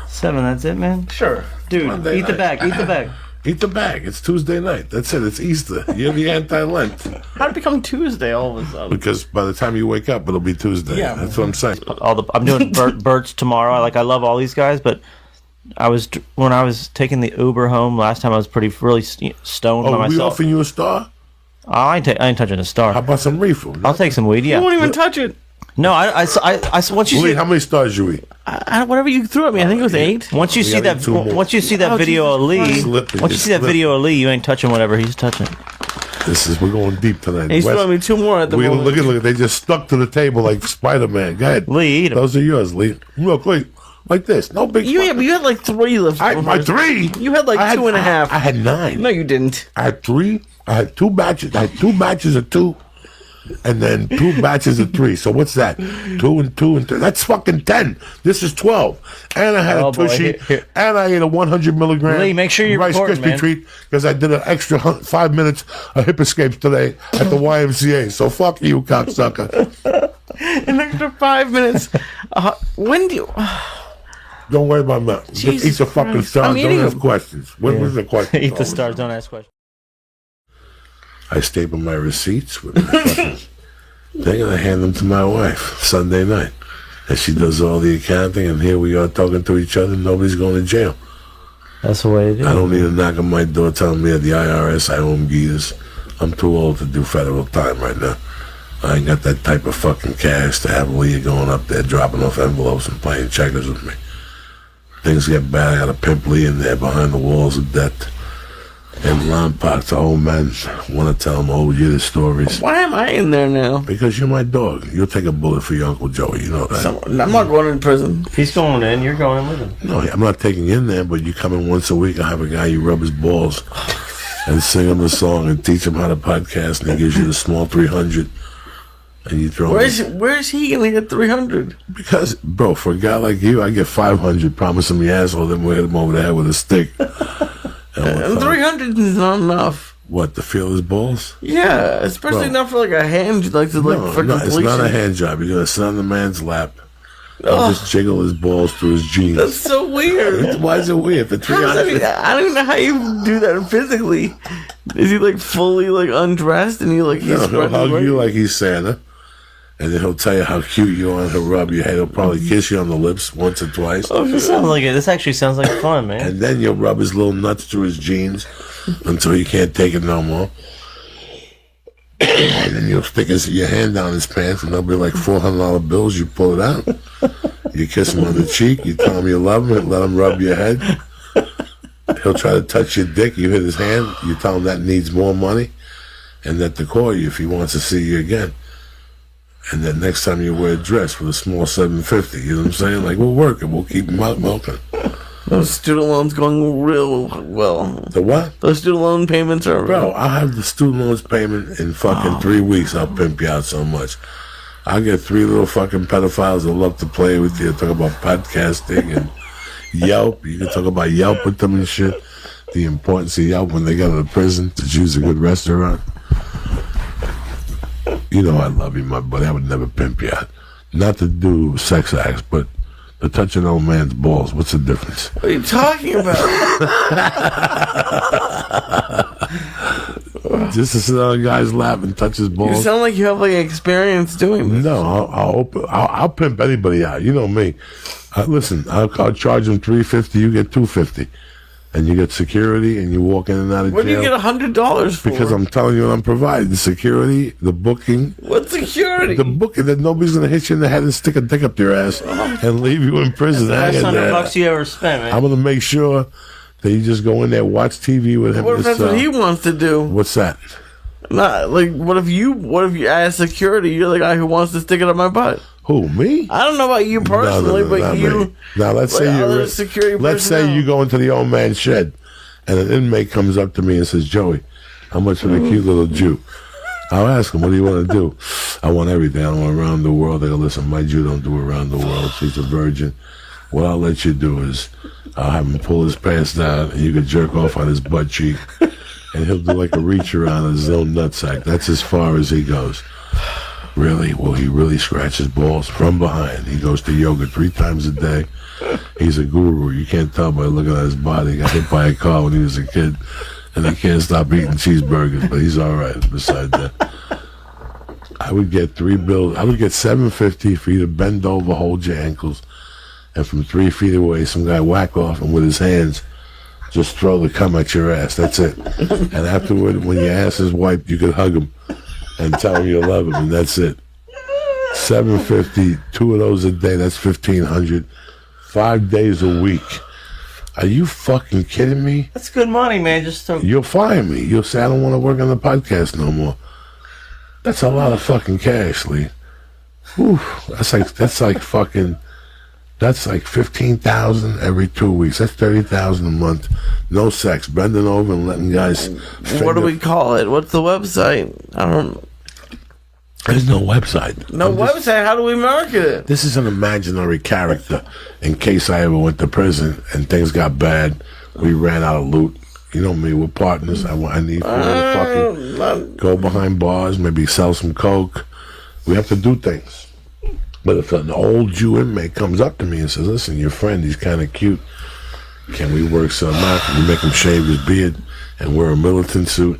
[SPEAKER 3] 7. That's it, man.
[SPEAKER 2] sure.
[SPEAKER 3] Dude,
[SPEAKER 1] Monday
[SPEAKER 3] eat the
[SPEAKER 1] night.
[SPEAKER 3] bag. Eat the bag.
[SPEAKER 1] Eat the bag. It's Tuesday night. That's it. It's Easter. You're the anti-Lent.
[SPEAKER 2] How did it become Tuesday all of a sudden?
[SPEAKER 1] Because by the time you wake up, it'll be Tuesday.
[SPEAKER 2] Yeah.
[SPEAKER 1] That's what I'm saying.
[SPEAKER 3] I'm doing Bert's tomorrow. I love all these guys, but when I was taking the Uber home last time, I was really stoned by
[SPEAKER 1] Oh, we
[SPEAKER 3] myself.
[SPEAKER 1] offering you a star?
[SPEAKER 3] I ain't touching a star.
[SPEAKER 1] How about some reefer?
[SPEAKER 3] I'll take some weed.
[SPEAKER 2] You
[SPEAKER 3] Yeah.
[SPEAKER 2] won't even touch it.
[SPEAKER 3] No, I once you
[SPEAKER 1] Lee,
[SPEAKER 3] see
[SPEAKER 1] how many stars you eat?
[SPEAKER 2] Whatever you threw at me, I think it was 8.
[SPEAKER 3] once you
[SPEAKER 1] We
[SPEAKER 3] see
[SPEAKER 1] gotta
[SPEAKER 3] that
[SPEAKER 1] eat 2 more.
[SPEAKER 3] once you see that
[SPEAKER 2] Oh,
[SPEAKER 3] video of
[SPEAKER 2] Jesus
[SPEAKER 3] Lee,
[SPEAKER 2] Christ.
[SPEAKER 1] Slipping,
[SPEAKER 3] once you see that
[SPEAKER 1] slipping.
[SPEAKER 3] video of Lee, you ain't touching whatever he's touching.
[SPEAKER 1] We're going deep tonight.
[SPEAKER 2] He's
[SPEAKER 1] Wes,
[SPEAKER 2] throwing me 2 more at the moment.
[SPEAKER 1] look at, they just stuck to the table like Spider-Man. Go ahead.
[SPEAKER 3] Lee, eat 'em.
[SPEAKER 1] Those are yours, Lee. Look, like this. No big.
[SPEAKER 2] You had like 3 left.
[SPEAKER 1] my 3.
[SPEAKER 2] You had like 2.5.
[SPEAKER 1] I had 9.
[SPEAKER 2] No, you didn't.
[SPEAKER 1] I had 3. I had 2 batches. I had 2 batches of 2, and then 2 batches of 3. So what's that? 2 and 2 and 3. That's fucking 10. This is 12. And I had
[SPEAKER 3] Oh,
[SPEAKER 1] a
[SPEAKER 3] boy.
[SPEAKER 1] Tushy,
[SPEAKER 3] Here.
[SPEAKER 1] and I ate a 100 milligram
[SPEAKER 3] Lee, make sure you're
[SPEAKER 1] Rice
[SPEAKER 3] recording,
[SPEAKER 1] Krispie
[SPEAKER 3] man.
[SPEAKER 1] treat because I did an extra 5 minutes of hip escapes today at the YMCA. So fuck you, cocksucker.
[SPEAKER 2] An extra 5 minutes. When do you?
[SPEAKER 1] Don't worry about that. Just
[SPEAKER 2] Jesus
[SPEAKER 1] eat the fucking
[SPEAKER 2] Christ.
[SPEAKER 1] stars.
[SPEAKER 2] I'm
[SPEAKER 1] Don't
[SPEAKER 2] eating
[SPEAKER 1] ask
[SPEAKER 2] them.
[SPEAKER 1] questions. What was the question?
[SPEAKER 3] Eat the stars. Don't ask questions.
[SPEAKER 1] I staple my receipts with my fucking thing, and I hand them to my wife Sunday night. And she does all the accounting, and here we are talking to each other, and nobody's going to jail.
[SPEAKER 3] That's the way to do
[SPEAKER 1] I
[SPEAKER 3] it.
[SPEAKER 1] don't need a knock on my door telling me at the IRS I owe them geeters. I'm too old to do federal time right now. I ain't got that type of fucking cash to have Leah going up there dropping off envelopes and playing checkers with me. Things get bad, I got a pimp Lee in there behind the walls of debt. And Lompoc, old men want to tell them old year stories.
[SPEAKER 2] Why am I in there now?
[SPEAKER 1] Because you're my dog. You'll take a bullet for your Uncle Joey, you know that.
[SPEAKER 2] I'm not going to prison.
[SPEAKER 3] He's going in. You're going in with him.
[SPEAKER 1] No, I'm not taking you in there, but you come in once a week. I have a guy, you rub his balls and sing him the song and teach him how to podcast, and he gives you the small 300, and you throw him.
[SPEAKER 2] Where's he going to get 300?
[SPEAKER 1] Because, bro, for a guy like you, I get 500, promise him the asshole, then we'll hit him over the head with a stick.
[SPEAKER 2] And 300 is not enough.
[SPEAKER 1] What, to feel his balls?
[SPEAKER 2] Yeah, especially
[SPEAKER 1] Bro.
[SPEAKER 2] not for like a hand, for
[SPEAKER 1] No,
[SPEAKER 2] completion.
[SPEAKER 1] it's not a hand job. You're going to sit on the man's lap and just jiggle his balls through his jeans.
[SPEAKER 2] That's so weird.
[SPEAKER 1] Why is it weird? For
[SPEAKER 2] How does
[SPEAKER 1] 300?
[SPEAKER 2] I don't even know how you do that physically. Is he like fully like undressed and he's
[SPEAKER 1] No, he'll
[SPEAKER 2] spreading
[SPEAKER 1] hug
[SPEAKER 2] his
[SPEAKER 1] you
[SPEAKER 2] legs?
[SPEAKER 1] like he's Santa, and then he'll tell you how cute you are, and he'll rub your head. He'll probably kiss you on the lips once or twice,
[SPEAKER 3] This sounds like it. This actually sounds like fun, man.
[SPEAKER 1] and then you'll rub his little nuts through his jeans until he can't take it no more. And then you'll stick your hand down his pants, and there'll be like $400 bills. You pull it out. You kiss him on the cheek. You tell him you love him. Let him rub your head. He'll try to touch your dick. You hit his hand. You tell him that needs more money, and that to call you if he wants to see you again. And then next time you wear a dress with a small 750, you know what I'm saying? Like, we'll work it. We'll keep him out milking.
[SPEAKER 2] Those student loans going real well.
[SPEAKER 1] The what?
[SPEAKER 2] Those student loan payments are...
[SPEAKER 1] Bro, I'll have the student loans payment in fucking 3 weeks. I'll pimp you out so much. I'll get 3 little fucking pedophiles that love to play with you, talk about podcasting and Yelp. You can talk about Yelp with them and shit. The importance of Yelp when they go to the prison to choose a good restaurant. You know I love you, my buddy. I would never pimp you out. Not to do sex acts, but to touch an old man's balls. What's the difference?
[SPEAKER 2] What are you talking about?
[SPEAKER 1] Just to sit on a guy's lap and touch his balls.
[SPEAKER 2] You sound like you have like experience doing this.
[SPEAKER 1] No, I'll pimp anybody out. You know me. Listen, I'll charge him $350. You get $250. And you get security, and you walk in and out of jail.
[SPEAKER 2] What do you get $100 for?
[SPEAKER 1] Because I'm telling you what I'm providing. The security, the booking.
[SPEAKER 2] What security?
[SPEAKER 1] The booking that nobody's going to hit you in the head and stick a dick up your ass and leave you in prison.
[SPEAKER 3] That's the best $100 you ever spent, man.
[SPEAKER 1] I'm going to make sure that you just go in there, watch TV with him.
[SPEAKER 2] What if that's what he wants to do?
[SPEAKER 1] What's that?
[SPEAKER 2] Not like what if you as security, you're the guy who wants to stick it up my butt?
[SPEAKER 1] Who, me?
[SPEAKER 2] I don't know about you personally, but you.
[SPEAKER 1] Me. Now let's say you're
[SPEAKER 2] security.
[SPEAKER 1] Let's say you go into the old man's shed, and an inmate comes up to me and says, "Joey, how much for the cute little Jew?" I'll ask him, "What do you want to do?" "I want everything. I want around the world." They go, "Listen, my Jew don't do around the world. She's a virgin. What I'll let you do is, I'll have him pull his pants down, and you can jerk off on his butt cheek, and he'll do like a reach around on his own nutsack. That's as far as he goes." "Really? Well, he really scratches balls from behind. He goes to yoga 3 times a day. He's a guru. You can't tell by looking at his body. He got hit by a car when he was a kid, and he can't stop eating cheeseburgers, but he's all right besides that." I would get 3 bills. I would get $750 for you to bend over, hold your ankles, and from 3 feet away, some guy whack off and with his hands just throw the cum at your ass. That's it. And afterward, when your ass is wiped, you could hug him and tell him you love him, and that's it. $750, 2 of those a day. That's $1,500. 5 days a week. Are you fucking kidding me?
[SPEAKER 3] That's good money, man.
[SPEAKER 1] You'll fire me. You'll say I don't want to work on the podcast no more. That's a lot of fucking cash, Lee. Whew, that's like 15,000 every 2 weeks. That's 30,000 a month. No sex, bending over and letting guys.
[SPEAKER 2] What do we call it? What's the website? I don't.
[SPEAKER 1] There's no website.
[SPEAKER 2] No website. How do we market it?
[SPEAKER 1] This is an imaginary character. In case I ever went to prison and things got bad, we ran out of loot. You know me, we're partners. I need to fucking go behind bars, maybe sell some coke. We have to do things. But if an old Jew inmate comes up to me and says, "Listen, your friend, he's kind of cute. Can we work something out? Can we make him shave his beard and wear a militant suit?"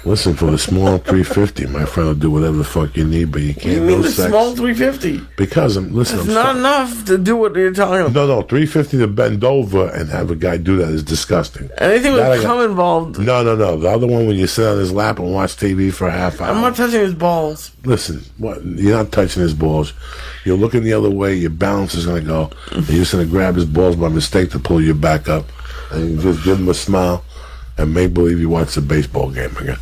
[SPEAKER 1] Listen, for the small $350, my friend will do whatever the fuck you need, but you can't.
[SPEAKER 2] You mean the small $350?
[SPEAKER 1] Because it's
[SPEAKER 2] not enough to do what you're talking about.
[SPEAKER 1] No, $350 to bend over and have a guy do that is disgusting.
[SPEAKER 2] Anything with cum involved.
[SPEAKER 1] No. The other one when you sit on his lap and watch TV for a half hour.
[SPEAKER 2] I'm not touching his balls.
[SPEAKER 1] Listen, you're not touching his balls. You're looking the other way. Your balance is going to go. And you're just going to grab his balls by mistake to pull you back up, and you just give him a smile and make believe you watch the baseball game again.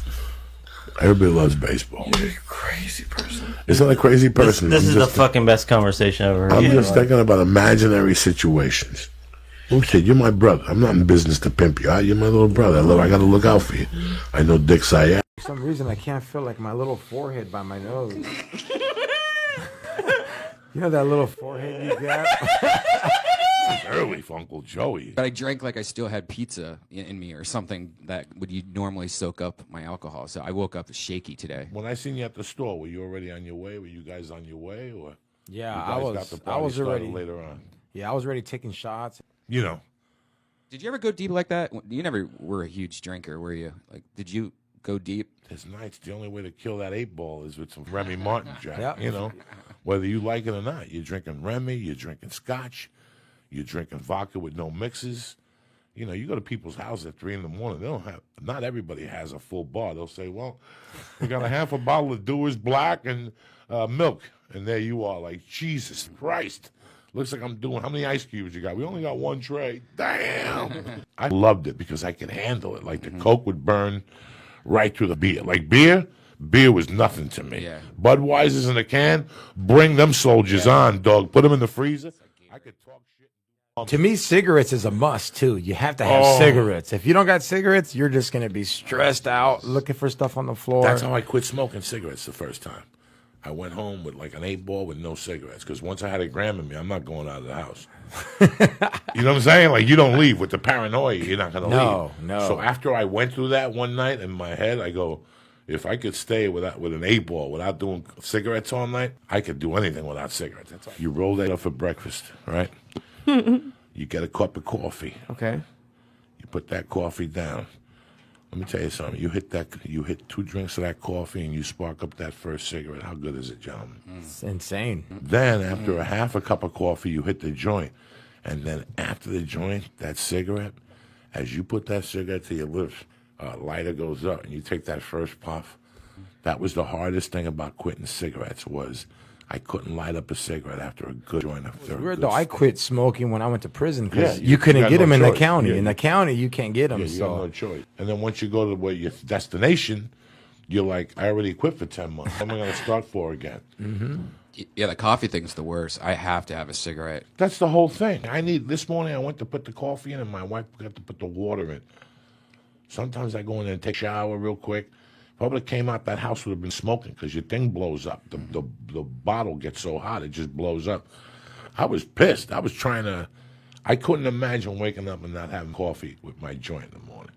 [SPEAKER 1] Everybody loves baseball.
[SPEAKER 2] You're a crazy person.
[SPEAKER 1] It's not a crazy person.
[SPEAKER 3] This is the fucking best conversation I've ever heard.
[SPEAKER 1] I'm just thinking about imaginary situations. Oh shit, you're my brother. I'm not in business to pimp you out. You're my little brother. I got to look out for you. I know Dick Syatt.
[SPEAKER 4] For some reason, I can't feel like my little forehead by my nose. You know that little forehead you got?
[SPEAKER 1] Early for Uncle Joey.
[SPEAKER 5] But I drank like I still had pizza in me or something that would normally soak up my alcohol. So I woke up shaky today.
[SPEAKER 1] When I seen you at the store, were you already on your way? Were you guys on your way, or?
[SPEAKER 4] Yeah,
[SPEAKER 1] I was
[SPEAKER 4] already
[SPEAKER 1] later on.
[SPEAKER 4] Yeah, I was already taking shots.
[SPEAKER 1] You know.
[SPEAKER 5] Did you ever go deep like that? You never were a huge drinker, were you? Like, did you go deep?
[SPEAKER 1] There's nights. The only way to kill that 8-ball is with some Remy Martin, Jack.
[SPEAKER 4] Yep.
[SPEAKER 1] You know, whether you like it or not. You're drinking Remy. You're drinking Scotch. You're drinking vodka with no mixes. You know, you go to people's houses at 3 a.m. They don't have. Not everybody has a full bar. They'll say, "Well, we got a half a bottle of Dewar's Black and milk," and there you are, like Jesus Christ. Looks like I'm doing. How many ice cubes you got? We only got one tray. Damn. I loved it because I could handle it. Like the Coke would burn right through the beer. Like beer was nothing to me.
[SPEAKER 5] Yeah.
[SPEAKER 1] Budweiser's in a can. Bring them soldiers on, dog. Put them in the freezer. I could talk shit.
[SPEAKER 4] To me, cigarettes is a must too. You have to have cigarettes. If you don't got cigarettes, you're just gonna be stressed out, looking for stuff on the floor.
[SPEAKER 1] That's how I quit smoking cigarettes the first time. I went home with like an 8-ball with no cigarettes because once I had a gram in me, I'm not going out of the house. You know what I'm saying? Like you don't leave with the paranoia. You're not gonna leave.
[SPEAKER 4] No.
[SPEAKER 1] So after I went through that one night in my head, I go, if I could stay with an 8-ball without doing cigarettes all night, I could do anything without cigarettes. That's all. You roll that up for breakfast, right? You get a cup of coffee.
[SPEAKER 2] Okay.
[SPEAKER 1] You put that coffee down. Let me tell you something. You hit 2 drinks of that coffee and you spark up that first cigarette. How good is it, gentlemen?
[SPEAKER 4] It's insane.
[SPEAKER 1] Then after a half a cup of coffee, you hit the joint. And then after the joint, that cigarette, as you put that cigarette to your lips, lighter goes up and you take that first puff. That was the hardest thing about quitting cigarettes was I couldn't light up a cigarette after a good joint.
[SPEAKER 4] Weird though. I quit smoking when I went to prison because
[SPEAKER 1] Yeah,
[SPEAKER 4] you couldn't
[SPEAKER 1] got
[SPEAKER 4] get
[SPEAKER 1] no
[SPEAKER 4] them in the
[SPEAKER 1] choice.
[SPEAKER 4] county.
[SPEAKER 1] Yeah.
[SPEAKER 4] In the county, you can't get them.
[SPEAKER 1] Yeah, you got
[SPEAKER 4] so
[SPEAKER 1] no choice. And then once you go to your destination, you're like, I already quit for 10 months. What am I going to start for again?
[SPEAKER 5] Yeah, the coffee thing's the worst. I have to have a cigarette.
[SPEAKER 1] That's the whole thing. This morning I went to put the coffee in and my wife got to put the water in. Sometimes I go in there and take a shower real quick. Public came out, that house would have been smoking because your thing blows up. The bottle gets so hot, it just blows up. I was pissed. I couldn't imagine waking up and not having coffee with my joint in the morning.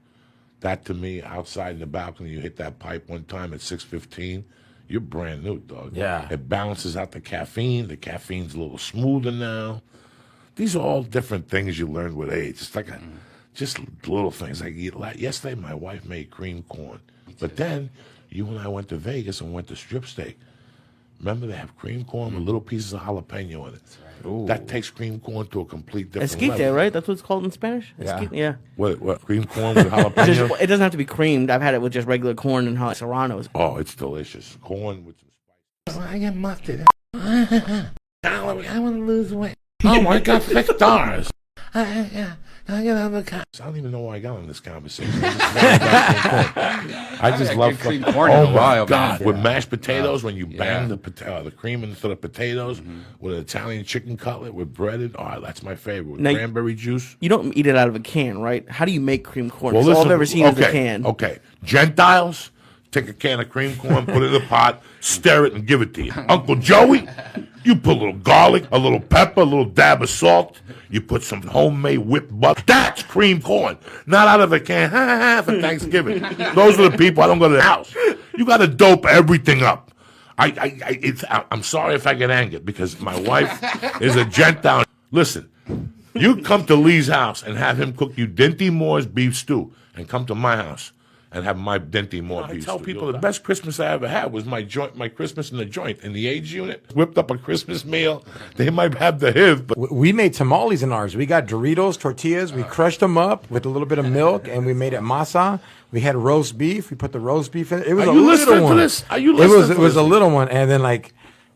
[SPEAKER 1] That to me, outside in the balcony, you hit that pipe one time at 6:15, you're brand new, dog.
[SPEAKER 4] Yeah.
[SPEAKER 1] It balances out the caffeine. The caffeine's a little smoother now. These are all different things you learn with age. It's like just little things. Like yesterday, my wife made cream corn. But then, you and I went to Vegas and went to strip steak. Remember, they have cream corn with little pieces of jalapeno in it. Right. That takes cream corn to a complete different
[SPEAKER 2] Esquite,
[SPEAKER 1] level.
[SPEAKER 2] right? That's what it's called in Spanish? Esquite, yeah.
[SPEAKER 1] What, cream corn with jalapeno?
[SPEAKER 2] It doesn't have to be creamed. I've had it with just regular corn and serranos.
[SPEAKER 1] Oh, it's delicious. Corn with some spice. I get mustard. I want to lose weight. Oh, I got $6. I get on the I don't even know why I got on this conversation. I just love
[SPEAKER 5] cream corn in a while,
[SPEAKER 1] God,
[SPEAKER 5] man.
[SPEAKER 1] with mashed potatoes when you bang the cream into the potatoes with an Italian chicken cutlet with breaded. Oh, that's my favorite. With
[SPEAKER 2] Now,
[SPEAKER 1] cranberry juice.
[SPEAKER 2] You don't eat it out of a can, right? How do you make cream corn? Well, all I've ever seen is a can.
[SPEAKER 1] Okay, Gentiles, take a can of cream corn, put it in a pot, stir it, and give it to you. Uncle Joey, you put a little garlic, a little pepper, a little dab of salt. You put some homemade whipped butter. That's cream corn, not out of a can for Thanksgiving. Those are the people. I don't go to the house. You got to dope everything up. I'm sorry if I get angered because my wife is a Gentile. Listen, you come to Lee's house and have him cook you Dinty Moore's beef stew, and come to my house and have my Dinty Moore beef stew. I tell people the best Christmas I ever had was my Christmas in the joint in the age unit. Whipped up a Christmas meal. They might have the HIV, but
[SPEAKER 4] we made tamales in ours. We got Doritos, tortillas. We crushed them up with a little bit of milk, and we made it masa. We had roast beef. We put the roast beef in it. It was
[SPEAKER 1] Are
[SPEAKER 4] a
[SPEAKER 1] you
[SPEAKER 4] little
[SPEAKER 1] listening
[SPEAKER 4] one.
[SPEAKER 1] to this? Are you listening to
[SPEAKER 4] It was
[SPEAKER 1] this?
[SPEAKER 4] a little one, and then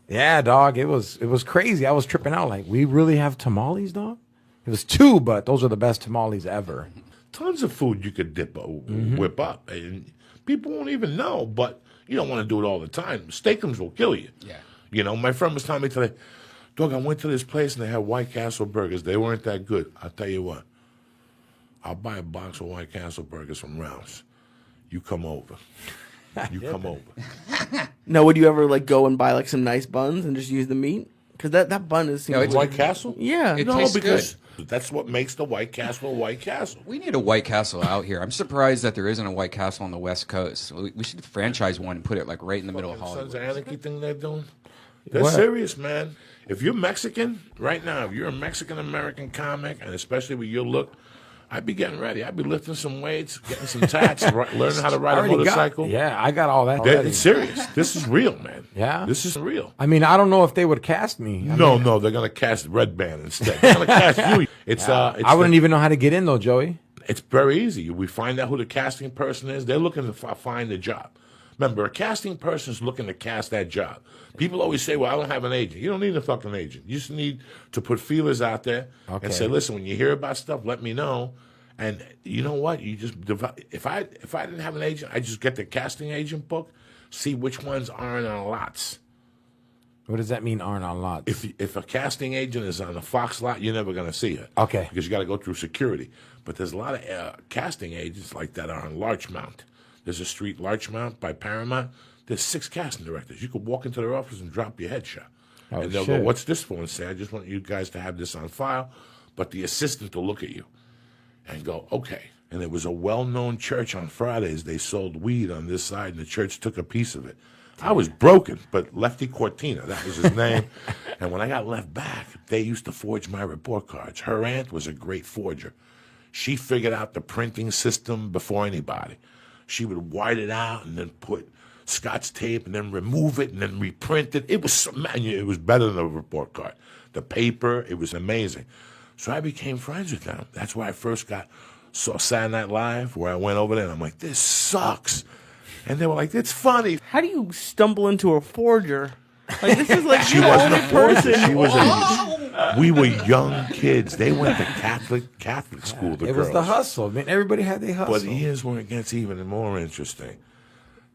[SPEAKER 4] yeah, dog. It was crazy. I was tripping out. Like, we really have tamales, dog. It was 2, but those are the best tamales ever.
[SPEAKER 1] Tons of food you could whip up, and people won't even know. But you don't want to do it all the time. Steakums will kill you.
[SPEAKER 5] Yeah.
[SPEAKER 1] You know, my friend was telling me today, dog, I went to this place and they had White Castle burgers. They weren't that good. I'll tell you what. I'll buy a box of White Castle burgers from Rouse. You come over. You come over.
[SPEAKER 2] Now, would you ever go and buy some nice buns and just use the meat? Because that bun is.
[SPEAKER 5] No, it's
[SPEAKER 1] White Castle?
[SPEAKER 2] Yeah.
[SPEAKER 5] It
[SPEAKER 1] No,
[SPEAKER 5] tastes
[SPEAKER 1] because that's what makes the White Castle a White Castle.
[SPEAKER 5] We need a White Castle out here. I'm surprised that there isn't a White Castle on the West Coast. We should franchise one and put it right in the middle of
[SPEAKER 1] Sons
[SPEAKER 5] Hollywood.
[SPEAKER 1] of Anarchy thing they're doing. They're
[SPEAKER 4] What?
[SPEAKER 1] serious, man. If you're Mexican right now, if you're a Mexican-American comic, and especially with your look, I'd be getting ready. I'd be lifting some weights, getting some tats, learning how to ride a motorcycle.
[SPEAKER 4] I got all that.
[SPEAKER 1] It's serious. This is real, man.
[SPEAKER 4] Yeah?
[SPEAKER 1] This is real.
[SPEAKER 4] I mean, I don't know if they would cast me.
[SPEAKER 1] No, they're going to cast Red Band instead. They're going to cast you. I
[SPEAKER 4] I wouldn't even know how to get in, though, Joey.
[SPEAKER 1] It's very easy. We find out who the casting person is. They're looking to find a job. Remember, a casting person is looking to cast that job. People always say, well, I don't have an agent. You don't need a fucking agent. You just need to put feelers out there and say, listen, when you hear about stuff, let me know. And you know what? You just if I didn't have an agent, I just get the casting agent book, see which ones aren't on lots.
[SPEAKER 4] What does that mean, aren't on lots?
[SPEAKER 1] If a casting agent is on a Fox lot, you're never going to see her.
[SPEAKER 4] Okay.
[SPEAKER 1] Because you got to go through security. But there's a lot of casting agents like that are on Larchmount. There's a street, Larchmount, by Paramount. There's 6 casting directors. You could walk into their office and drop your headshot. And they'll go, what's this for? And say, I just want you guys to have this on file. But the assistant will look at you and go, okay. And there was a well-known church on Fridays. They sold weed on this side, and the church took a piece of it. I was broken, but Lefty Cortina, that was his name. And when I got left back, they used to forge my report cards. Her aunt was a great forger. She figured out the printing system before anybody. She would white it out and then put Scotch tape and then remove it and then reprint it. It was better than a report card. The paper, it was amazing. So I became friends with them. That's why I first saw Saturday Night Live, where I went over there and I'm like, this sucks. And they were like, it's funny.
[SPEAKER 2] How do you stumble into a forger? Like, this is like
[SPEAKER 1] She
[SPEAKER 2] the
[SPEAKER 1] wasn't
[SPEAKER 2] only
[SPEAKER 1] a forger.
[SPEAKER 2] person.
[SPEAKER 1] She was we were young kids. They went to Catholic school, the
[SPEAKER 4] It
[SPEAKER 1] girls.
[SPEAKER 4] was the hustle. I mean, everybody had their hustle.
[SPEAKER 1] But here's where it gets even more interesting.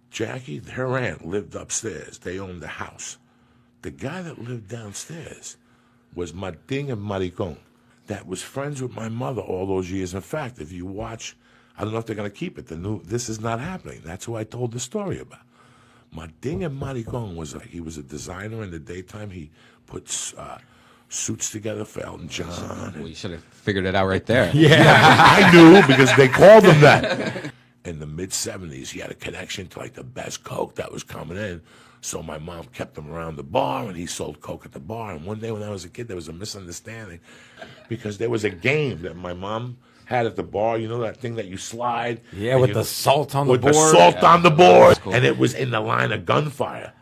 [SPEAKER 1] Jackie, her aunt, lived upstairs. They owned the house. The guy that lived downstairs was Martin and Maricon that was friends with my mother all those years. In fact, if you watch, I don't know if they're going to keep it, This Is Not Happening. That's who I told the story about. Martin and Maricon he was a designer in the daytime. He put suits together for Elton John.
[SPEAKER 5] Well, you should have figured it out right there.
[SPEAKER 1] I knew because they called him that. In the mid-'70s, he had a connection to like the best Coke that was coming in. So my mom kept him around the bar, and he sold Coke at the bar. And one day when I was a kid, there was a misunderstanding because there was a game that my mom had at the bar. You know that thing that you slide?
[SPEAKER 4] Yeah, with the salt on the board.
[SPEAKER 1] With the salt on the board. Cool. And it was in the line of gunfire.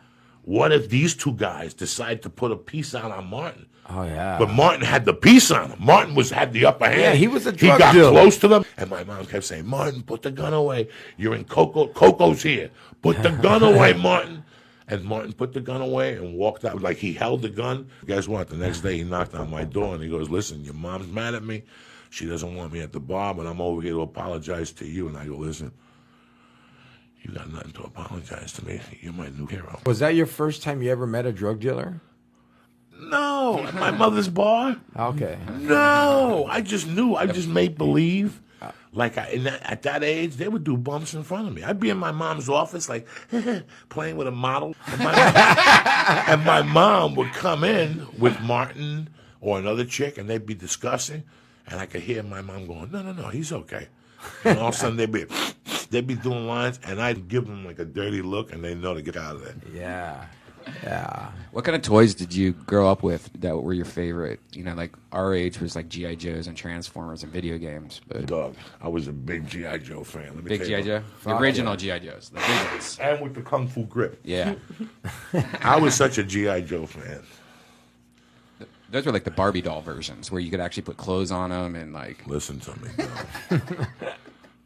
[SPEAKER 1] What if these two guys decide to put a piece out on Martin?
[SPEAKER 4] Oh, yeah.
[SPEAKER 1] But Martin had the piece on him. Martin had the upper hand.
[SPEAKER 4] Yeah, he was a drug
[SPEAKER 1] He got
[SPEAKER 4] dealer.
[SPEAKER 1] close to them. And my mom kept saying, Martin, put the gun away. You're in Coco. Coco's here. Put the gun away, Martin. And Martin put the gun away and walked out. Like he held the gun. Guess what? The next day he knocked on my door and he goes, listen, your mom's mad at me. She doesn't want me at the bar, but I'm over here to apologize to you. And I go, listen, you got nothing to apologize to me. You're my new hero.
[SPEAKER 4] Was that your first time you ever met a drug dealer?
[SPEAKER 1] No, at my mother's bar.
[SPEAKER 4] Okay.
[SPEAKER 1] No, I just knew. I just made believe. Like at that age, they would do bumps in front of me. I'd be in my mom's office, like playing with a model, and my mom would come in with Martin or another chick, and they'd be discussing, and I could hear my mom going, "No, he's okay." And all of a sudden they'd be doing lines, and I'd give them like a dirty look, and they know to get out of there.
[SPEAKER 4] Yeah. Yeah.
[SPEAKER 5] What kind of toys did you grow up with that were your favorite? You know, like our age was like G.I. Joes and Transformers and video games. But
[SPEAKER 1] Dog, I was a big G.I. Joe fan. Let me
[SPEAKER 5] big
[SPEAKER 1] tell
[SPEAKER 5] G.I.
[SPEAKER 1] you
[SPEAKER 5] Joe? The original G.I. Joes. The big ones.
[SPEAKER 1] and with the kung fu grip.
[SPEAKER 5] Yeah.
[SPEAKER 1] I was such a G.I. Joe fan.
[SPEAKER 5] Those were like the Barbie doll versions where you could actually put clothes on them and like...
[SPEAKER 1] Listen to me, dog.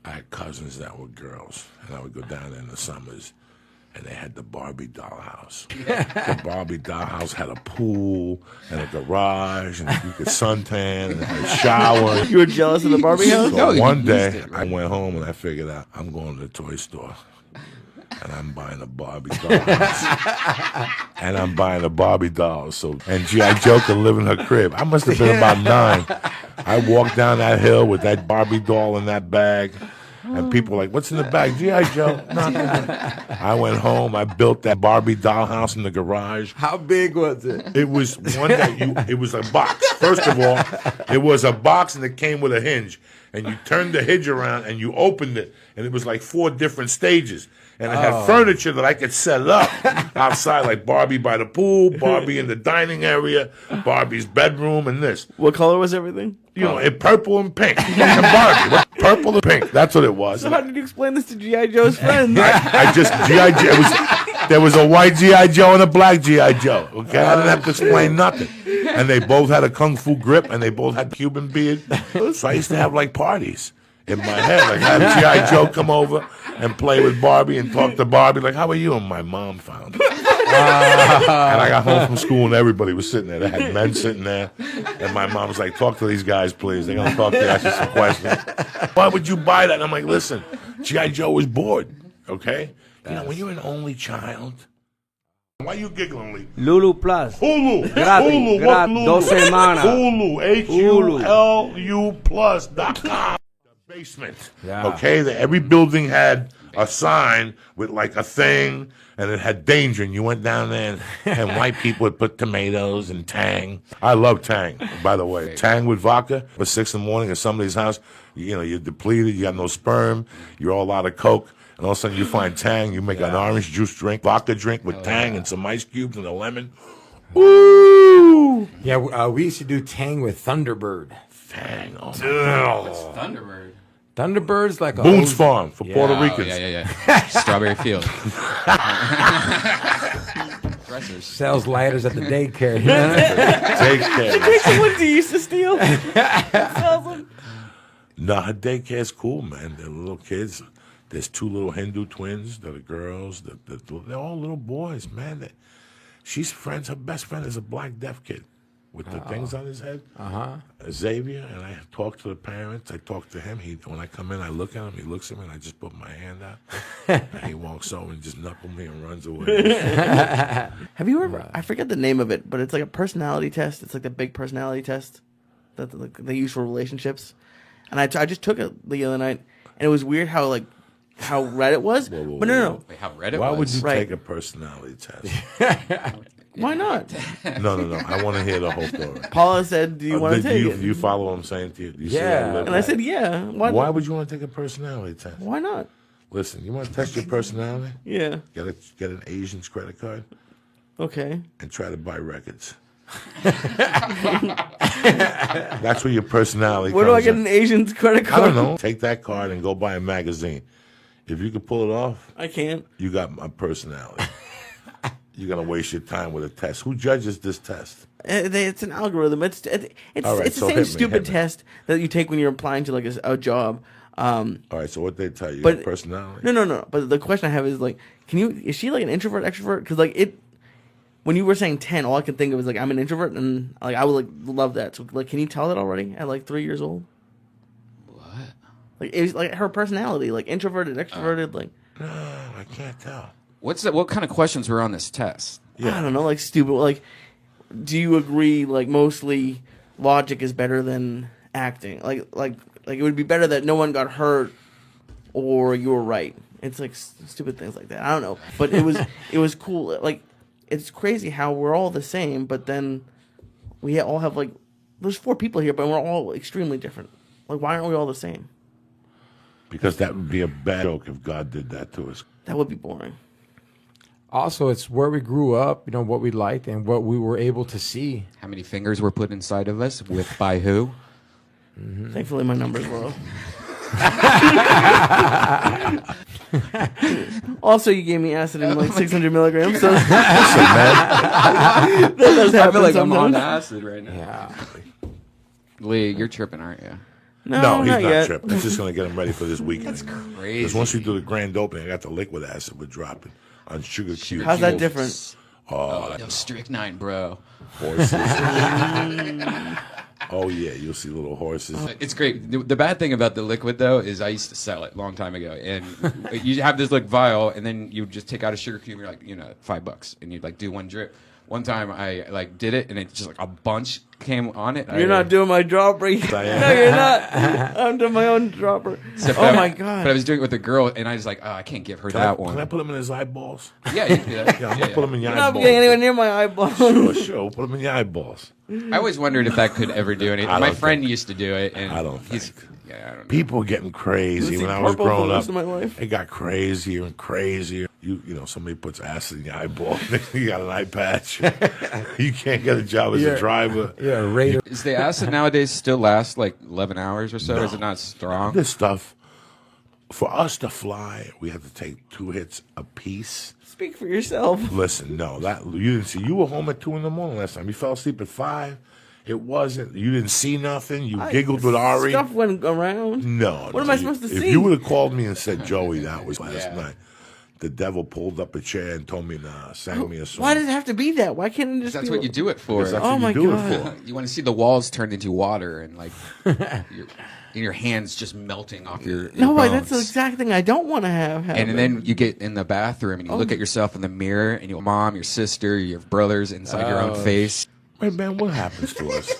[SPEAKER 1] I had cousins that were girls, and I would go down there in the summers, and they had the Barbie dollhouse. The Barbie dollhouse had a pool and a garage, and you could suntan, and it had a shower.
[SPEAKER 2] You were jealous of the Barbie house?
[SPEAKER 1] So
[SPEAKER 5] No,
[SPEAKER 1] one
[SPEAKER 5] you
[SPEAKER 1] day,
[SPEAKER 5] used it, right?
[SPEAKER 1] I went home and I figured out I'm going to the toy store. And I'm buying a Barbie dollhouse. And I'm buying a Barbie doll. And G.I. Joe could live in her crib. I must have been about 9. I walked down that hill with that Barbie doll in that bag. And people were like, what's in the bag? G.I. Joe. Nothing. I went home. I built that Barbie dollhouse in the garage.
[SPEAKER 4] How big was it?
[SPEAKER 1] It was one that it was a box. First of all, it was a box and it came with a hinge. And you turned the hinge around and you opened it. And it was like 4 different stages. And it had furniture that I could set up outside, like Barbie by the pool, Barbie in the dining area, Barbie's bedroom, and this.
[SPEAKER 2] What color was everything?
[SPEAKER 1] You know, in purple and pink. And Barbie, purple and pink. That's what it was.
[SPEAKER 2] So how did you explain this to G.I. Joe's friends?
[SPEAKER 1] I just G.I. Joe. There was a white G.I. Joe and a black G.I. Joe. Okay, I didn't have to explain nothing. And they both had a kung fu grip, and they both had Cuban beard. So I used to have like parties in my head. Like, have G.I. Joe come over and play with Barbie and talk to Barbie. Like, how are you? And my mom found it. And I got home from school and everybody was sitting there. They had men sitting there. And my mom was like, talk to these guys, please. They're going to talk to you, ask you some questions. Why would you buy that? And I'm like, listen, G.I. Joe was bored, okay? You know, when you're an only child. Why are you giggling, Lee?
[SPEAKER 6] Lulu Plus.
[SPEAKER 1] Hulu.
[SPEAKER 6] Gratis.
[SPEAKER 1] Hulu. What Lulu?
[SPEAKER 6] 2 semanas.
[SPEAKER 1] Hulu. HULU plus.com. The basement.
[SPEAKER 4] Yeah.
[SPEAKER 1] Okay? Every building had a sign with like a thing, and it had danger, and you went down there, and white people would put tomatoes and Tang. I love Tang, by the way. Tang with vodka at 6 in the morning at somebody's house. You know, you're depleted, you got no sperm, you're all out of Coke. And all of a sudden you find Tang, you make an orange juice drink, vodka drink with Tang and some ice cubes and a lemon. Ooh!
[SPEAKER 4] Yeah, we used to do Tang with Thunderbird.
[SPEAKER 1] Tang, oh
[SPEAKER 5] Thunderbird.
[SPEAKER 4] Thunderbird's like a
[SPEAKER 1] Boone's Farm for Puerto
[SPEAKER 5] Oh,
[SPEAKER 1] Ricans.
[SPEAKER 5] yeah. Strawberry Field. Pressers.
[SPEAKER 4] sells lighters at the daycare.
[SPEAKER 1] Daycare.
[SPEAKER 2] What do you used to steal?
[SPEAKER 1] Nah, her daycare's cool, man. They're little kids. There's 2 little Hindu twins that are girls. They're all little boys, man. She's friends. Her best friend is a black deaf kid with the things on his head. Xavier, and I talk to the parents. I talk to him. When I come in, I look at him. He looks at me, and I just put my hand out. And he walks over and just knuckles me and runs away.
[SPEAKER 2] Have you ever? I forget the name of it, but it's like a personality test. It's like the big personality test that they use for relationships. And I just took it the other night, and it was weird how red it was.
[SPEAKER 1] Whoa,
[SPEAKER 2] but no.
[SPEAKER 5] Wait, how red it
[SPEAKER 1] Why
[SPEAKER 5] was?
[SPEAKER 1] would you
[SPEAKER 2] Right.
[SPEAKER 1] take a personality test?
[SPEAKER 2] Why not?
[SPEAKER 1] No. I want to hear the whole story.
[SPEAKER 2] Paula said, "Do you want to take
[SPEAKER 1] do
[SPEAKER 2] it?"
[SPEAKER 1] you follow what I'm saying to you? Do you see
[SPEAKER 4] Yeah.
[SPEAKER 1] how I live
[SPEAKER 2] And I
[SPEAKER 1] life?
[SPEAKER 2] said, "Yeah."
[SPEAKER 1] Why would you want to take a personality test?
[SPEAKER 2] Why not?
[SPEAKER 1] Listen, you want to test your personality?
[SPEAKER 2] Yeah.
[SPEAKER 1] Get an Asian's credit card
[SPEAKER 2] Okay.
[SPEAKER 1] and try to buy records. That's where your personality
[SPEAKER 2] Where
[SPEAKER 1] comes
[SPEAKER 2] do I get
[SPEAKER 1] in.
[SPEAKER 2] an Asian's credit
[SPEAKER 1] I
[SPEAKER 2] card?
[SPEAKER 1] don't know. Take that card and go buy a magazine. If you can pull it off,
[SPEAKER 2] I can't.
[SPEAKER 1] you got my personality. You're going to waste your time with a test. Who judges this test?
[SPEAKER 2] It's an algorithm. It's
[SPEAKER 1] All right,
[SPEAKER 2] it's the
[SPEAKER 1] so
[SPEAKER 2] same
[SPEAKER 1] hit me,
[SPEAKER 2] stupid
[SPEAKER 1] hit me.
[SPEAKER 2] test that you take when you're applying to like a job.
[SPEAKER 1] All right, so what they tell you? You
[SPEAKER 2] But
[SPEAKER 1] got personality?
[SPEAKER 2] No. But the question I have is like, is she like an introvert, extrovert? Because like when you were saying 10, all I could think of was like I'm an introvert, and like I would like love that. So like, can you tell that already at like 3 years old?
[SPEAKER 5] What?
[SPEAKER 2] Like it's like her personality, like introverted, extroverted, like
[SPEAKER 1] No, I can't tell.
[SPEAKER 5] What kind of questions were on this test?
[SPEAKER 2] I don't know, like stupid. Like, do you agree? Like mostly logic is better than acting. Like it would be better that no one got hurt, or you were right. It's like stupid things like that. I don't know, but it was cool. Like it's crazy how we're all the same, but then we all have like there's 4 people here, but we're all extremely different. Like why aren't we all the same?
[SPEAKER 1] Because that would be a bad joke if God did that to us.
[SPEAKER 2] That would be boring.
[SPEAKER 4] Also, it's where we grew up, what we liked and what we were able to see.
[SPEAKER 5] How many fingers were put inside of us? By who?
[SPEAKER 2] Thankfully, my number's low. Also, you gave me acid in like 600 milligrams, so that does happen
[SPEAKER 5] I feel like I'm on
[SPEAKER 2] sometimes.
[SPEAKER 5] acid right now.
[SPEAKER 4] Yeah.
[SPEAKER 5] Lee, you're tripping, aren't you?
[SPEAKER 2] No,
[SPEAKER 1] He's not
[SPEAKER 2] yet.
[SPEAKER 1] tripping. It's just going to get him ready for this weekend. That's
[SPEAKER 5] Crazy.
[SPEAKER 1] Because once we do the grand opening, I got the liquid acid we're dropping on sugar cubes.
[SPEAKER 2] How's that different?
[SPEAKER 5] No strychnine, bro.
[SPEAKER 1] Horses. Oh, yeah, you'll see little horses.
[SPEAKER 5] It's great. The bad thing about the liquid, though, is I used to sell it a long time ago. And you have this like vial, and then you just take out a sugar cube, and you're like, $5. And you'd like do one drip. One time I like did it, and it just like a bunch came on it.
[SPEAKER 2] You're not doing my dropper. No, you're not. I'm doing my own dropper. Oh my god!
[SPEAKER 5] But I was doing it with a girl, and I was like, I can't give her that one.
[SPEAKER 1] Can I put him in his eyeballs?
[SPEAKER 5] Yeah, you can do that.
[SPEAKER 1] Yeah, I'm going to put him in your
[SPEAKER 2] You're not
[SPEAKER 1] eyeballs.
[SPEAKER 2] getting anywhere near my eyeball.
[SPEAKER 1] Sure. Put him in your eyeballs.
[SPEAKER 5] I always wondered if that could ever do anything.
[SPEAKER 1] I
[SPEAKER 5] My
[SPEAKER 1] don't
[SPEAKER 5] friend
[SPEAKER 1] think-
[SPEAKER 5] used to do it, and
[SPEAKER 1] I don't
[SPEAKER 5] he's
[SPEAKER 1] think.
[SPEAKER 5] yeah, I don't know.
[SPEAKER 1] People are getting crazy.
[SPEAKER 2] Is he
[SPEAKER 1] When I was
[SPEAKER 2] purple for
[SPEAKER 1] growing
[SPEAKER 2] the
[SPEAKER 1] up,
[SPEAKER 2] rest of my life?
[SPEAKER 1] it got crazier and crazier. Somebody puts acid in your eyeball. You got an eye patch. You can't get a job as a driver.
[SPEAKER 4] Yeah, Raider.
[SPEAKER 5] Is the acid nowadays still last like 11 hours or so? Is it not strong?
[SPEAKER 1] This stuff, for us to fly, we had to take 2 hits a piece.
[SPEAKER 2] Speak for yourself.
[SPEAKER 1] Listen, no, that you didn't see. You were home at 2 in the morning last time. You fell asleep at 5, It wasn't. You didn't see nothing. You giggled with Ari.
[SPEAKER 2] Stuff went around.
[SPEAKER 1] No.
[SPEAKER 2] What am I supposed to see?
[SPEAKER 1] If you would have called me and said, Joey, that was last night. The devil pulled up a chair and told me, nah, sang me a song.
[SPEAKER 2] Why does it have to be that? Why can't it just
[SPEAKER 5] That's
[SPEAKER 2] be
[SPEAKER 5] what you do it for.
[SPEAKER 1] Because that's
[SPEAKER 2] Oh
[SPEAKER 1] what
[SPEAKER 2] my
[SPEAKER 1] you do
[SPEAKER 2] God.
[SPEAKER 1] it for.
[SPEAKER 5] You want to see the walls turned into water and like your hands just melting off your
[SPEAKER 2] No,
[SPEAKER 5] bones.
[SPEAKER 2] that's the exact thing I don't want to have.
[SPEAKER 5] And then you get in the bathroom and you look at yourself in the mirror and your mom, your sister, your brothers inside your own face.
[SPEAKER 1] Wait, man, what happens to us?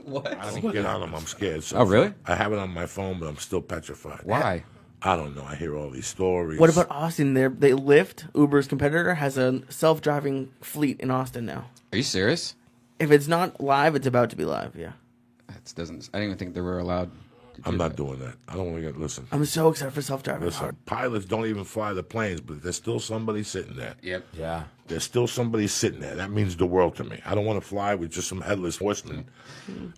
[SPEAKER 5] What?
[SPEAKER 1] I don't get on them. I'm scared. So
[SPEAKER 5] Oh, really?
[SPEAKER 1] I have it on my phone, but I'm still petrified.
[SPEAKER 5] Why?
[SPEAKER 1] I don't know. I hear all these stories.
[SPEAKER 2] What about Austin? They Lyft, Uber's competitor, has a self-driving fleet in Austin now.
[SPEAKER 5] Are you serious?
[SPEAKER 2] If it's not live, it's about to be live. Yeah,
[SPEAKER 5] That doesn't. I didn't even think they were allowed. To
[SPEAKER 1] I'm
[SPEAKER 5] do
[SPEAKER 1] not
[SPEAKER 5] that.
[SPEAKER 1] doing that. I don't want to get. Listen.
[SPEAKER 2] I'm so excited for self-driving.
[SPEAKER 1] Listen, pilots don't even fly the planes, but there's still somebody sitting there.
[SPEAKER 5] Yep.
[SPEAKER 4] Yeah.
[SPEAKER 1] There's still somebody sitting there. That means the world to me. I don't want to fly with just some headless horseman,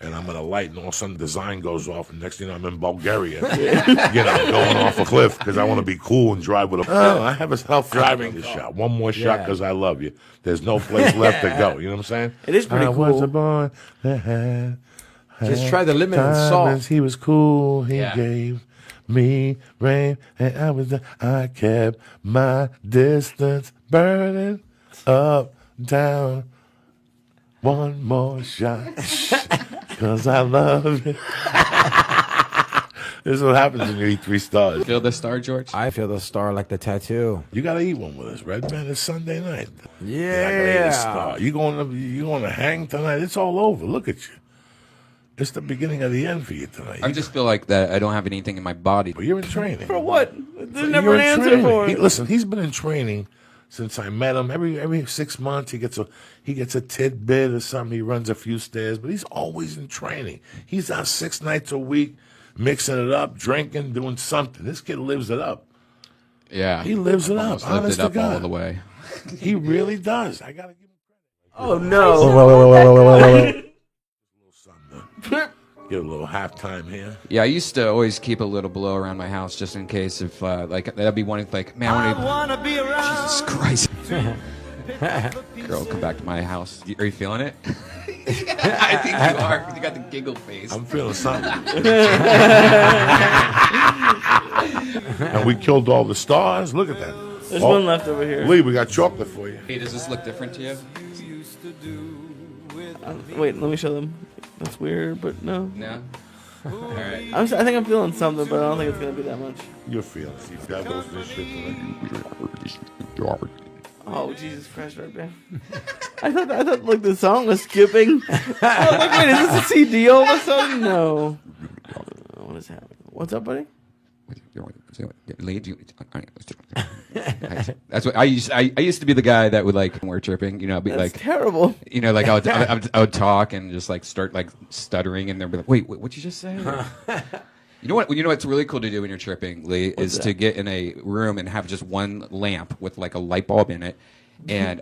[SPEAKER 1] and I'm at a light, and all of a sudden the design goes off, and next thing you know, I'm in Bulgaria, going off a cliff because I want to be cool and drive with a. Oh, I have a self-driving shot. One more shot because I love you. There's no place left to go. You know what I'm saying?
[SPEAKER 2] It is pretty
[SPEAKER 1] I
[SPEAKER 2] cool.
[SPEAKER 1] was a boy that had
[SPEAKER 4] Just try the lemon and salt.
[SPEAKER 1] diamonds. He was cool. He
[SPEAKER 5] Yeah.
[SPEAKER 1] gave me rain, and I kept my distance, burning up, down. One more shot, cause I love it. This is what happens when you eat 3 stars.
[SPEAKER 5] Feel the star, George?
[SPEAKER 4] I feel the star like the tattoo.
[SPEAKER 1] You gotta eat one with us, Red Man. It's Sunday night.
[SPEAKER 4] Yeah.
[SPEAKER 1] I gotta eat a star. You going to hang tonight? It's all over. Look at you. It's the beginning of the end for you tonight.
[SPEAKER 5] I just feel like that I don't have anything in my body.
[SPEAKER 1] But you're in training.
[SPEAKER 2] For what? There's never
[SPEAKER 1] You're
[SPEAKER 2] an
[SPEAKER 1] in
[SPEAKER 2] answer
[SPEAKER 1] training.
[SPEAKER 2] for it.
[SPEAKER 1] Listen, he's been in training since I met him. Every 6 months he gets a tidbit or something. He runs a few stairs, but he's always in training. He's out 6 nights a week, mixing it up, drinking, doing something. This kid lives it up.
[SPEAKER 5] Yeah.
[SPEAKER 1] He lives it up.
[SPEAKER 5] Almost lived
[SPEAKER 1] Honest
[SPEAKER 5] it
[SPEAKER 1] to
[SPEAKER 5] up all
[SPEAKER 1] God.
[SPEAKER 5] the way.
[SPEAKER 1] He really does. I gotta give him
[SPEAKER 2] Oh no!
[SPEAKER 1] get a little halftime here.
[SPEAKER 5] Yeah, I used to always keep a little blow around my house just in case if like that'd be one like man, I wanna be around. Jesus Christ. Girl, come back to my house. Are you feeling it? I think you are. You got the giggle face.
[SPEAKER 1] I'm feeling something. And we killed all the stars. Look at that.
[SPEAKER 2] There's
[SPEAKER 1] Oh,
[SPEAKER 2] one left over here.
[SPEAKER 1] Lee, we got chocolate for you.
[SPEAKER 5] Hey, does this look different to you?
[SPEAKER 2] Wait, let me show them. That's weird, but no.
[SPEAKER 5] No. All right.
[SPEAKER 2] I think I'm feeling something, but I don't think it's gonna be that much.
[SPEAKER 1] You're feeling it. You got those this shit tonight.
[SPEAKER 2] Oh Jesus Christ, Red Man! I thought like the song was skipping. I was like, wait, is this a CD all of a sudden? No. What is happening? What's up, buddy?
[SPEAKER 5] That's what I used. I used to be the guy that would like when we're tripping. You know, be
[SPEAKER 2] That's
[SPEAKER 5] like,
[SPEAKER 2] terrible.
[SPEAKER 5] you know, like I would talk and just like start like stuttering, and they'd be like, "Wait, what'd you just say?" You know what? You know what's really cool to do when you're tripping, Lee, is to get in a room and have just one lamp with like a light bulb in it, and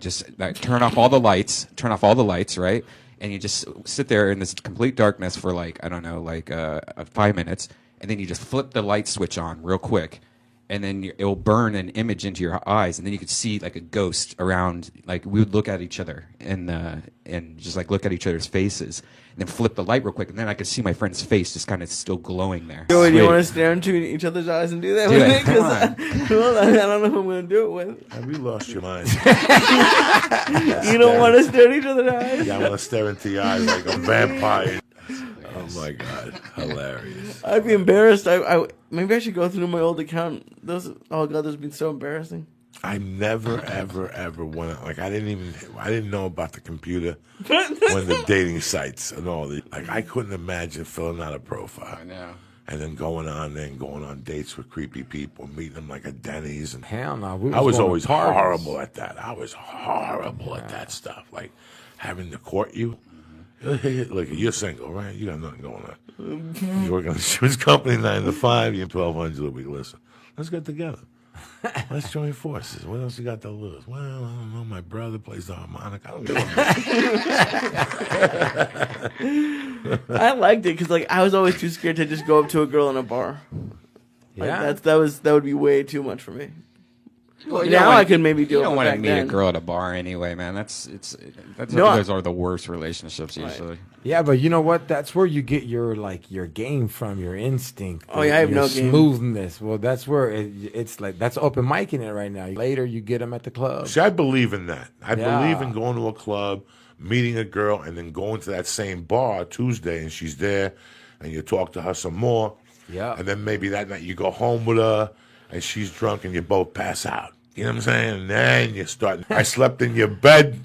[SPEAKER 5] just like, turn off all the lights. Turn off all the lights, right? And you just sit there in this complete darkness for like I don't know, like 5 minutes, and then you just flip the light switch on real quick, and then it will burn an image into your eyes, and then you could see like a ghost around. Like we would look at each other and just like look at each other's faces, and then flip the light real quick, and then I could see my friend's face just kind of still glowing there.
[SPEAKER 2] Joey, do you
[SPEAKER 5] Sweet.
[SPEAKER 2] want to stare into each other's eyes and do that
[SPEAKER 5] Do
[SPEAKER 2] with
[SPEAKER 5] it.
[SPEAKER 2] me? 'Cause I don't know who I'm going to do it with.
[SPEAKER 1] Have you lost your mind?
[SPEAKER 2] You don't want to stare at each other's eyes?
[SPEAKER 1] Yeah, I want to stare into your eyes like a vampire. Oh my God, hilarious.
[SPEAKER 2] I'd be embarrassed. I maybe I should go through my old account. Oh God, those have been so embarrassing.
[SPEAKER 1] I never, ever went. Like I didn't know about the computer when the dating sites and all that. Like I couldn't imagine filling out a profile.
[SPEAKER 5] I know.
[SPEAKER 1] And then going on dates with creepy people, meeting them like at Denny's. And
[SPEAKER 4] Hell no.
[SPEAKER 1] I was
[SPEAKER 4] going
[SPEAKER 1] always
[SPEAKER 4] to parties.
[SPEAKER 1] horrible at that. I was horrible at that stuff. Like having to court you. Look, you're single, right? You got nothing going on. You work on a insurance company 9 to 5. You're 1,200 a week. Listen, let's get together. Let's join forces. What else you got to lose? Well, I don't know. My brother plays the harmonica. I don't give a
[SPEAKER 2] I liked it because like I was always too scared to just go up to a girl in a bar. Like,
[SPEAKER 4] Yeah.
[SPEAKER 2] that would be way too much for me.
[SPEAKER 5] Well, you
[SPEAKER 2] now
[SPEAKER 5] don't want-
[SPEAKER 2] I could maybe do
[SPEAKER 5] You
[SPEAKER 2] it.
[SPEAKER 5] don't
[SPEAKER 2] but
[SPEAKER 5] want to
[SPEAKER 2] back
[SPEAKER 5] meet
[SPEAKER 2] then-
[SPEAKER 5] a girl at a bar anyway, man. That's
[SPEAKER 2] No,
[SPEAKER 5] those are the worst relationships usually.
[SPEAKER 4] Yeah, but you know what? That's where you get your your game from, your instinct.
[SPEAKER 2] Oh, yeah, I have
[SPEAKER 4] your
[SPEAKER 2] no game.
[SPEAKER 4] smoothness. Well, that's where it's like that's open micing it right now. Later, you get them at the club.
[SPEAKER 1] See, I believe in that. I
[SPEAKER 4] Yeah.
[SPEAKER 1] believe in going to a club, meeting a girl, and then going to that same bar Tuesday, and she's there, and you talk to her some more.
[SPEAKER 4] Yeah.
[SPEAKER 1] And then maybe that night you go home with her, and she's drunk, and you both pass out. You know what I'm saying? And then you start, I slept in your bed.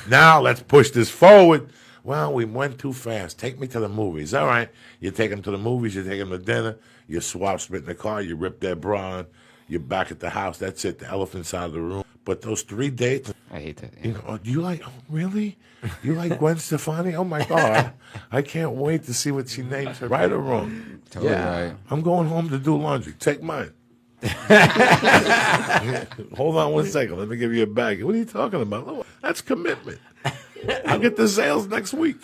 [SPEAKER 1] Now let's push this forward. Well, we went too fast. Take me to the movies. All right. You take them to the movies. You take them to dinner. You swap spit in the car. You rip their bra on. You're back at the house. That's it. The elephant's out of the room. But those 3 dates,
[SPEAKER 5] I hate that.
[SPEAKER 1] you know, oh, do you like, oh, really? You like Gwen Stefani? Oh, my God. I can't wait to see what she names her. Right or wrong?
[SPEAKER 5] Totally
[SPEAKER 4] Yeah.
[SPEAKER 5] right.
[SPEAKER 1] I'm going home to do laundry. Take mine. Hold on 1 second. Let me give you a bag. What are you talking about? Oh, that's commitment. I'll get the sales next week.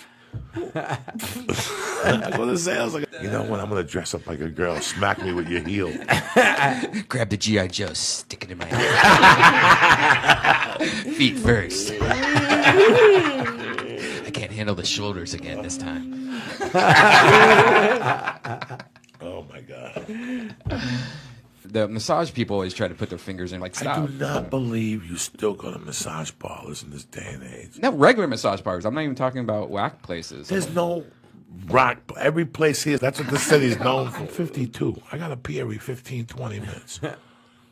[SPEAKER 1] I go to sales. You know what? I'm going to dress up like a girl. Smack me with your heel.
[SPEAKER 5] Grab the GI Joe, stick it in my hand. Feet first. I can't handle the shoulders again this time.
[SPEAKER 1] Oh, my God.
[SPEAKER 5] The massage people always try to put their fingers in, like,
[SPEAKER 1] I
[SPEAKER 5] stop.
[SPEAKER 1] do not believe you still go to massage parlors in this day and age.
[SPEAKER 5] No, regular massage parlors. I'm not even talking about whack places.
[SPEAKER 1] There's no rock. Every place here, that's what the city's known for. I'm 52. I got to pee every 15, 20 minutes.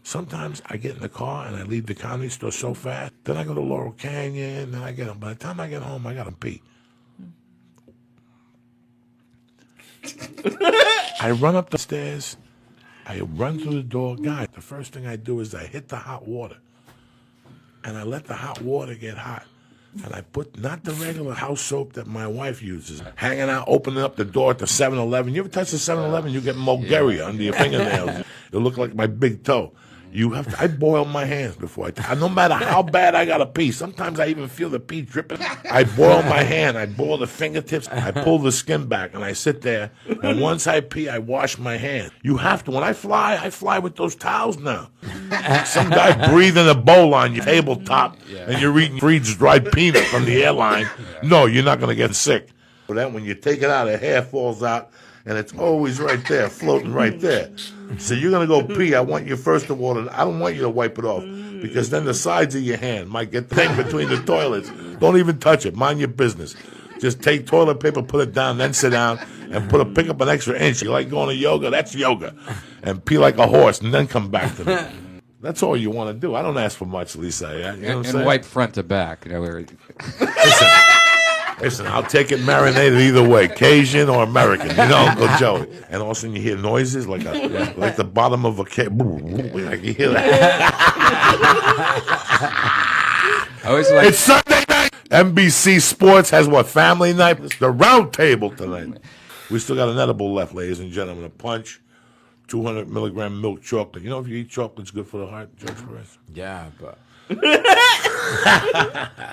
[SPEAKER 1] Sometimes I get in the car and I leave the comedy store so fast. Then I go to Laurel Canyon. Then I get home. By the time I get home, I got to pee. I run up the stairs. I run through the door. Guys, the first thing I do is I hit the hot water. And I let the hot water get hot. And I put not the regular house soap that my wife uses. Hanging out, opening up the door at the 7-Eleven. You ever touch the 7-Eleven? You get Bulgaria under your fingernails. It look like my big toe. You have to, I boil my hands before no matter how bad I got to pee. Sometimes I even feel the pee dripping. I boil my hand. I boil the fingertips. I pull the skin back and I sit there. And once I pee, I wash my hands. You have to. When I fly with those towels now. Some guy breathing a bowl on your tabletop and you're eating freeze-dried peanut from the airline. No, you're not going to get sick. But then when you take it out, the hair falls out. And it's always right there, floating right there. So you're going to go pee. I want you first of all, I don't want you to wipe it off because then the sides of your hand might get the thing between the toilets. Don't even touch it. Mind your business. Just take toilet paper, put it down, then sit down and pick up an extra inch. You like going to yoga? That's yoga. And pee like a horse and then come back to me. That's all you want to do. I don't ask for much, Lisa. You know what I'm
[SPEAKER 5] And
[SPEAKER 1] saying?
[SPEAKER 5] wipe front to back. You know, where
[SPEAKER 1] Listen, I'll take it marinated either way, Cajun or American. You know, Uncle Joey. And all of a sudden you hear noises like the bottom of a cake. Like you hear that.
[SPEAKER 5] I always like.
[SPEAKER 1] It's Sunday night. NBC Sports has what? Family night? It's the round table tonight. We still got an edible left, ladies and gentlemen. A punch, 200 milligram milk chocolate. You know if you eat chocolate, it's good for the heart, George Perez?
[SPEAKER 4] Yeah, but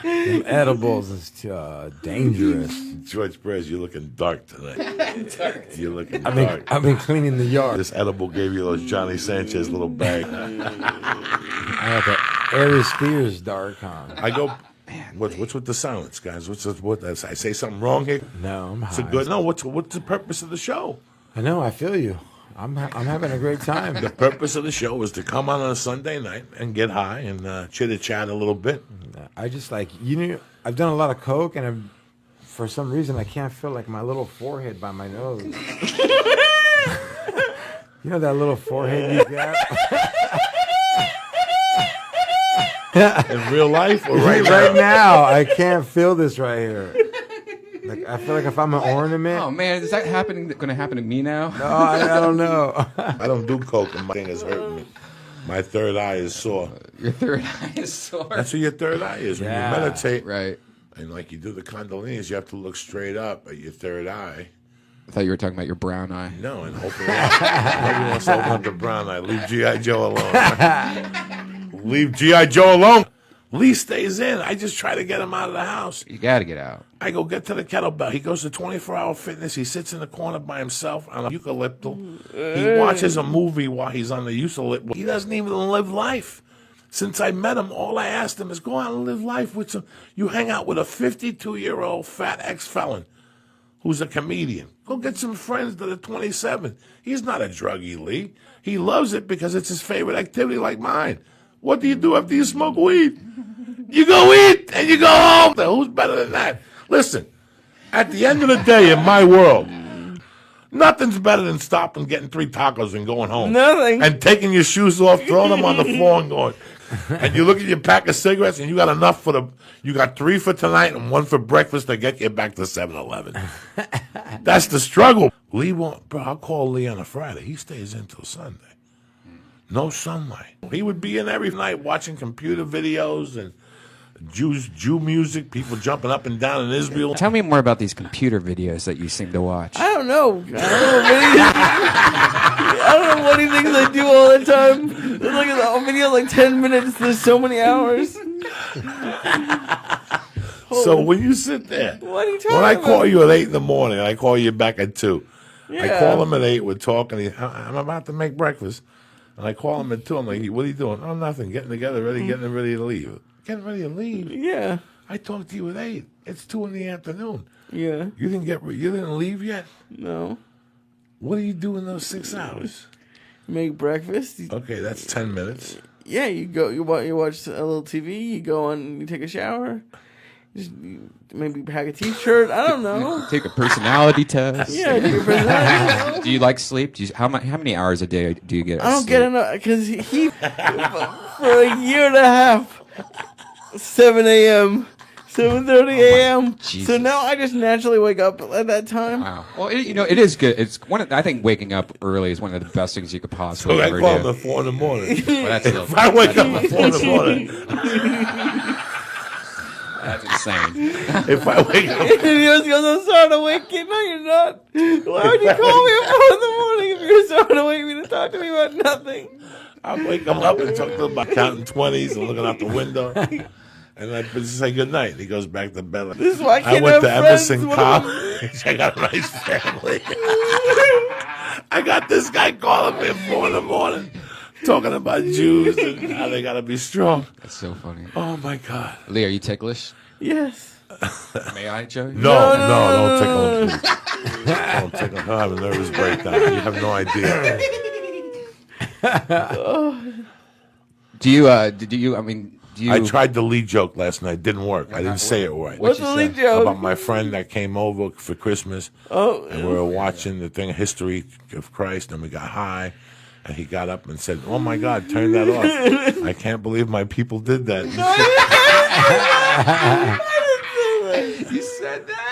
[SPEAKER 4] them edibles is dangerous.
[SPEAKER 1] George Perez, you're looking dark tonight. You're looking dark.
[SPEAKER 4] I've been cleaning the yard.
[SPEAKER 1] This edible gave you those Johnny Sanchez little bag.
[SPEAKER 4] I got the Aries Spears dark on.
[SPEAKER 1] I go, what's with the silence, guys? What? I say something wrong here?
[SPEAKER 4] No, I'm high.
[SPEAKER 1] It's a good. No, what's the purpose of the show?
[SPEAKER 4] I know. I feel you. I'm having a great time.
[SPEAKER 1] The purpose of the show is to come on a Sunday night and get high and chitter-chat a little bit.
[SPEAKER 4] I just I've done a lot of coke, and for some reason I can't feel like my little forehead by my nose. You know that little forehead you got?
[SPEAKER 1] In real life or right
[SPEAKER 4] Right
[SPEAKER 1] now?
[SPEAKER 4] now, I can't feel this right here. Like I feel like if I'm an ornament.
[SPEAKER 5] Oh man, is that going to happen to me now?
[SPEAKER 4] No, I don't know.
[SPEAKER 1] I don't do coke and my thing is hurting me. My third eye is sore.
[SPEAKER 5] Your third eye is sore.
[SPEAKER 1] That's what your third eye is. When
[SPEAKER 4] Yeah.
[SPEAKER 1] you meditate
[SPEAKER 5] Right.
[SPEAKER 1] and like you do the Kundalini's, you have to look straight up at your third eye.
[SPEAKER 5] I thought you were talking about your brown eye.
[SPEAKER 1] No, and open it up. Nobody wants to open up the brown eye. Leave G.I. Joe alone. Leave G.I. Joe alone. Lee stays in. I just try to get him out of the house.
[SPEAKER 5] You got to get out.
[SPEAKER 1] I go get to the kettlebell. He goes to 24-hour fitness. He sits in the corner by himself on a eucalyptus. He watches a movie while he's on the eucalyptus. He doesn't even live life. Since I met him, all I asked him is go out and live life with some. You hang out with a 52-year-old fat ex-felon who's a comedian. Go get some friends that are 27. He's not a druggie, Lee. He loves it because it's his favorite activity like mine. What do you do after you smoke weed? You go eat and you go home. Who's better than that? Listen, at the end of the day in my world, nothing's better than stopping, getting 3 tacos and going home.
[SPEAKER 2] Nothing.
[SPEAKER 1] And taking your shoes off, throwing them on the floor and going. And you look at your pack of cigarettes and you got enough you got 3 for tonight and 1 for breakfast to get you back to 7-Eleven. That's the struggle. Lee won't, bro, I'll call Lee on a Friday. He stays in till Sunday. No sunlight. He would be in every night watching computer videos and Jew music, people jumping up and down in Israel.
[SPEAKER 5] Tell me more about these computer videos that you seem to watch.
[SPEAKER 2] I don't know. I don't know what he thinks I do all the time. There's like a video like 10 minutes. There's so many hours.
[SPEAKER 1] So when you sit there,
[SPEAKER 2] What are you talking
[SPEAKER 1] when I
[SPEAKER 2] about?
[SPEAKER 1] call you at 8 in the morning, I call you back at 2. I
[SPEAKER 2] Yeah.
[SPEAKER 1] call him at 8. We're talking. I'm about to make breakfast, and I call him at 2. I'm like, "What are you doing?" "Oh, nothing. Getting together, getting ready to leave." Getting ready to leave.
[SPEAKER 2] Yeah.
[SPEAKER 1] I talked to you at 8. It's 2 in the afternoon.
[SPEAKER 2] Yeah.
[SPEAKER 1] You didn't leave yet.
[SPEAKER 2] No.
[SPEAKER 1] What do you do in those 6 hours?
[SPEAKER 2] Make breakfast.
[SPEAKER 1] Okay, that's 10 minutes.
[SPEAKER 2] Yeah, you watch a little TV. You go on. You take a shower. Just maybe pack a T-shirt. I don't know.
[SPEAKER 5] Take a personality test.
[SPEAKER 2] Yeah, take a personality.
[SPEAKER 5] Do you like sleep? How many hours a day do you get?
[SPEAKER 2] I don't get enough because he for a year and a half, 7 a.m., 7:30 a.m.
[SPEAKER 5] Jesus.
[SPEAKER 2] So now I just naturally wake up at that time.
[SPEAKER 5] Wow. Well, it is good. It's I think waking up early is one of the best things you could possibly
[SPEAKER 1] So I
[SPEAKER 5] ever
[SPEAKER 1] call
[SPEAKER 5] do.
[SPEAKER 1] him at 4 in the morning.
[SPEAKER 5] Well, that's still,
[SPEAKER 1] If I wake up at 4 in the morning,
[SPEAKER 5] that's insane.
[SPEAKER 1] if I wake up,
[SPEAKER 2] And he just goes, "I'm sorry to wake you." No, you're not. Why would you call me at 4 in the morning if you're sorry to wake me to talk to me about nothing?
[SPEAKER 1] I wake him up and talk to him about counting 20s and looking out the window. And I just say good night. He goes back to bed.
[SPEAKER 2] This is why I
[SPEAKER 1] I
[SPEAKER 2] can't
[SPEAKER 1] went to
[SPEAKER 2] have friends.
[SPEAKER 1] Emerson
[SPEAKER 2] What am
[SPEAKER 1] College. I got a nice family. I got this guy calling me at 4 in the morning, talking about Jews and how they got to be strong.
[SPEAKER 5] That's so funny.
[SPEAKER 1] Oh, my God.
[SPEAKER 5] Lee, are you ticklish?
[SPEAKER 2] Yes.
[SPEAKER 5] May I, Joey?
[SPEAKER 1] No, don't tickle him, please. Don't tickle him. He'll have a nervous breakdown. You have no idea.
[SPEAKER 5] Do you?
[SPEAKER 1] I tried the lead joke last night. Didn't work. I didn't say it right.
[SPEAKER 2] What's
[SPEAKER 5] you
[SPEAKER 2] the
[SPEAKER 5] say?
[SPEAKER 2] lead joke?
[SPEAKER 1] About my friend that came over for Christmas.
[SPEAKER 2] Oh,
[SPEAKER 1] And we were watching the thing, History of Christ, and we got high. And he got up and said, "Oh, my God, turn that off. I can't believe my people did that."
[SPEAKER 5] You said that?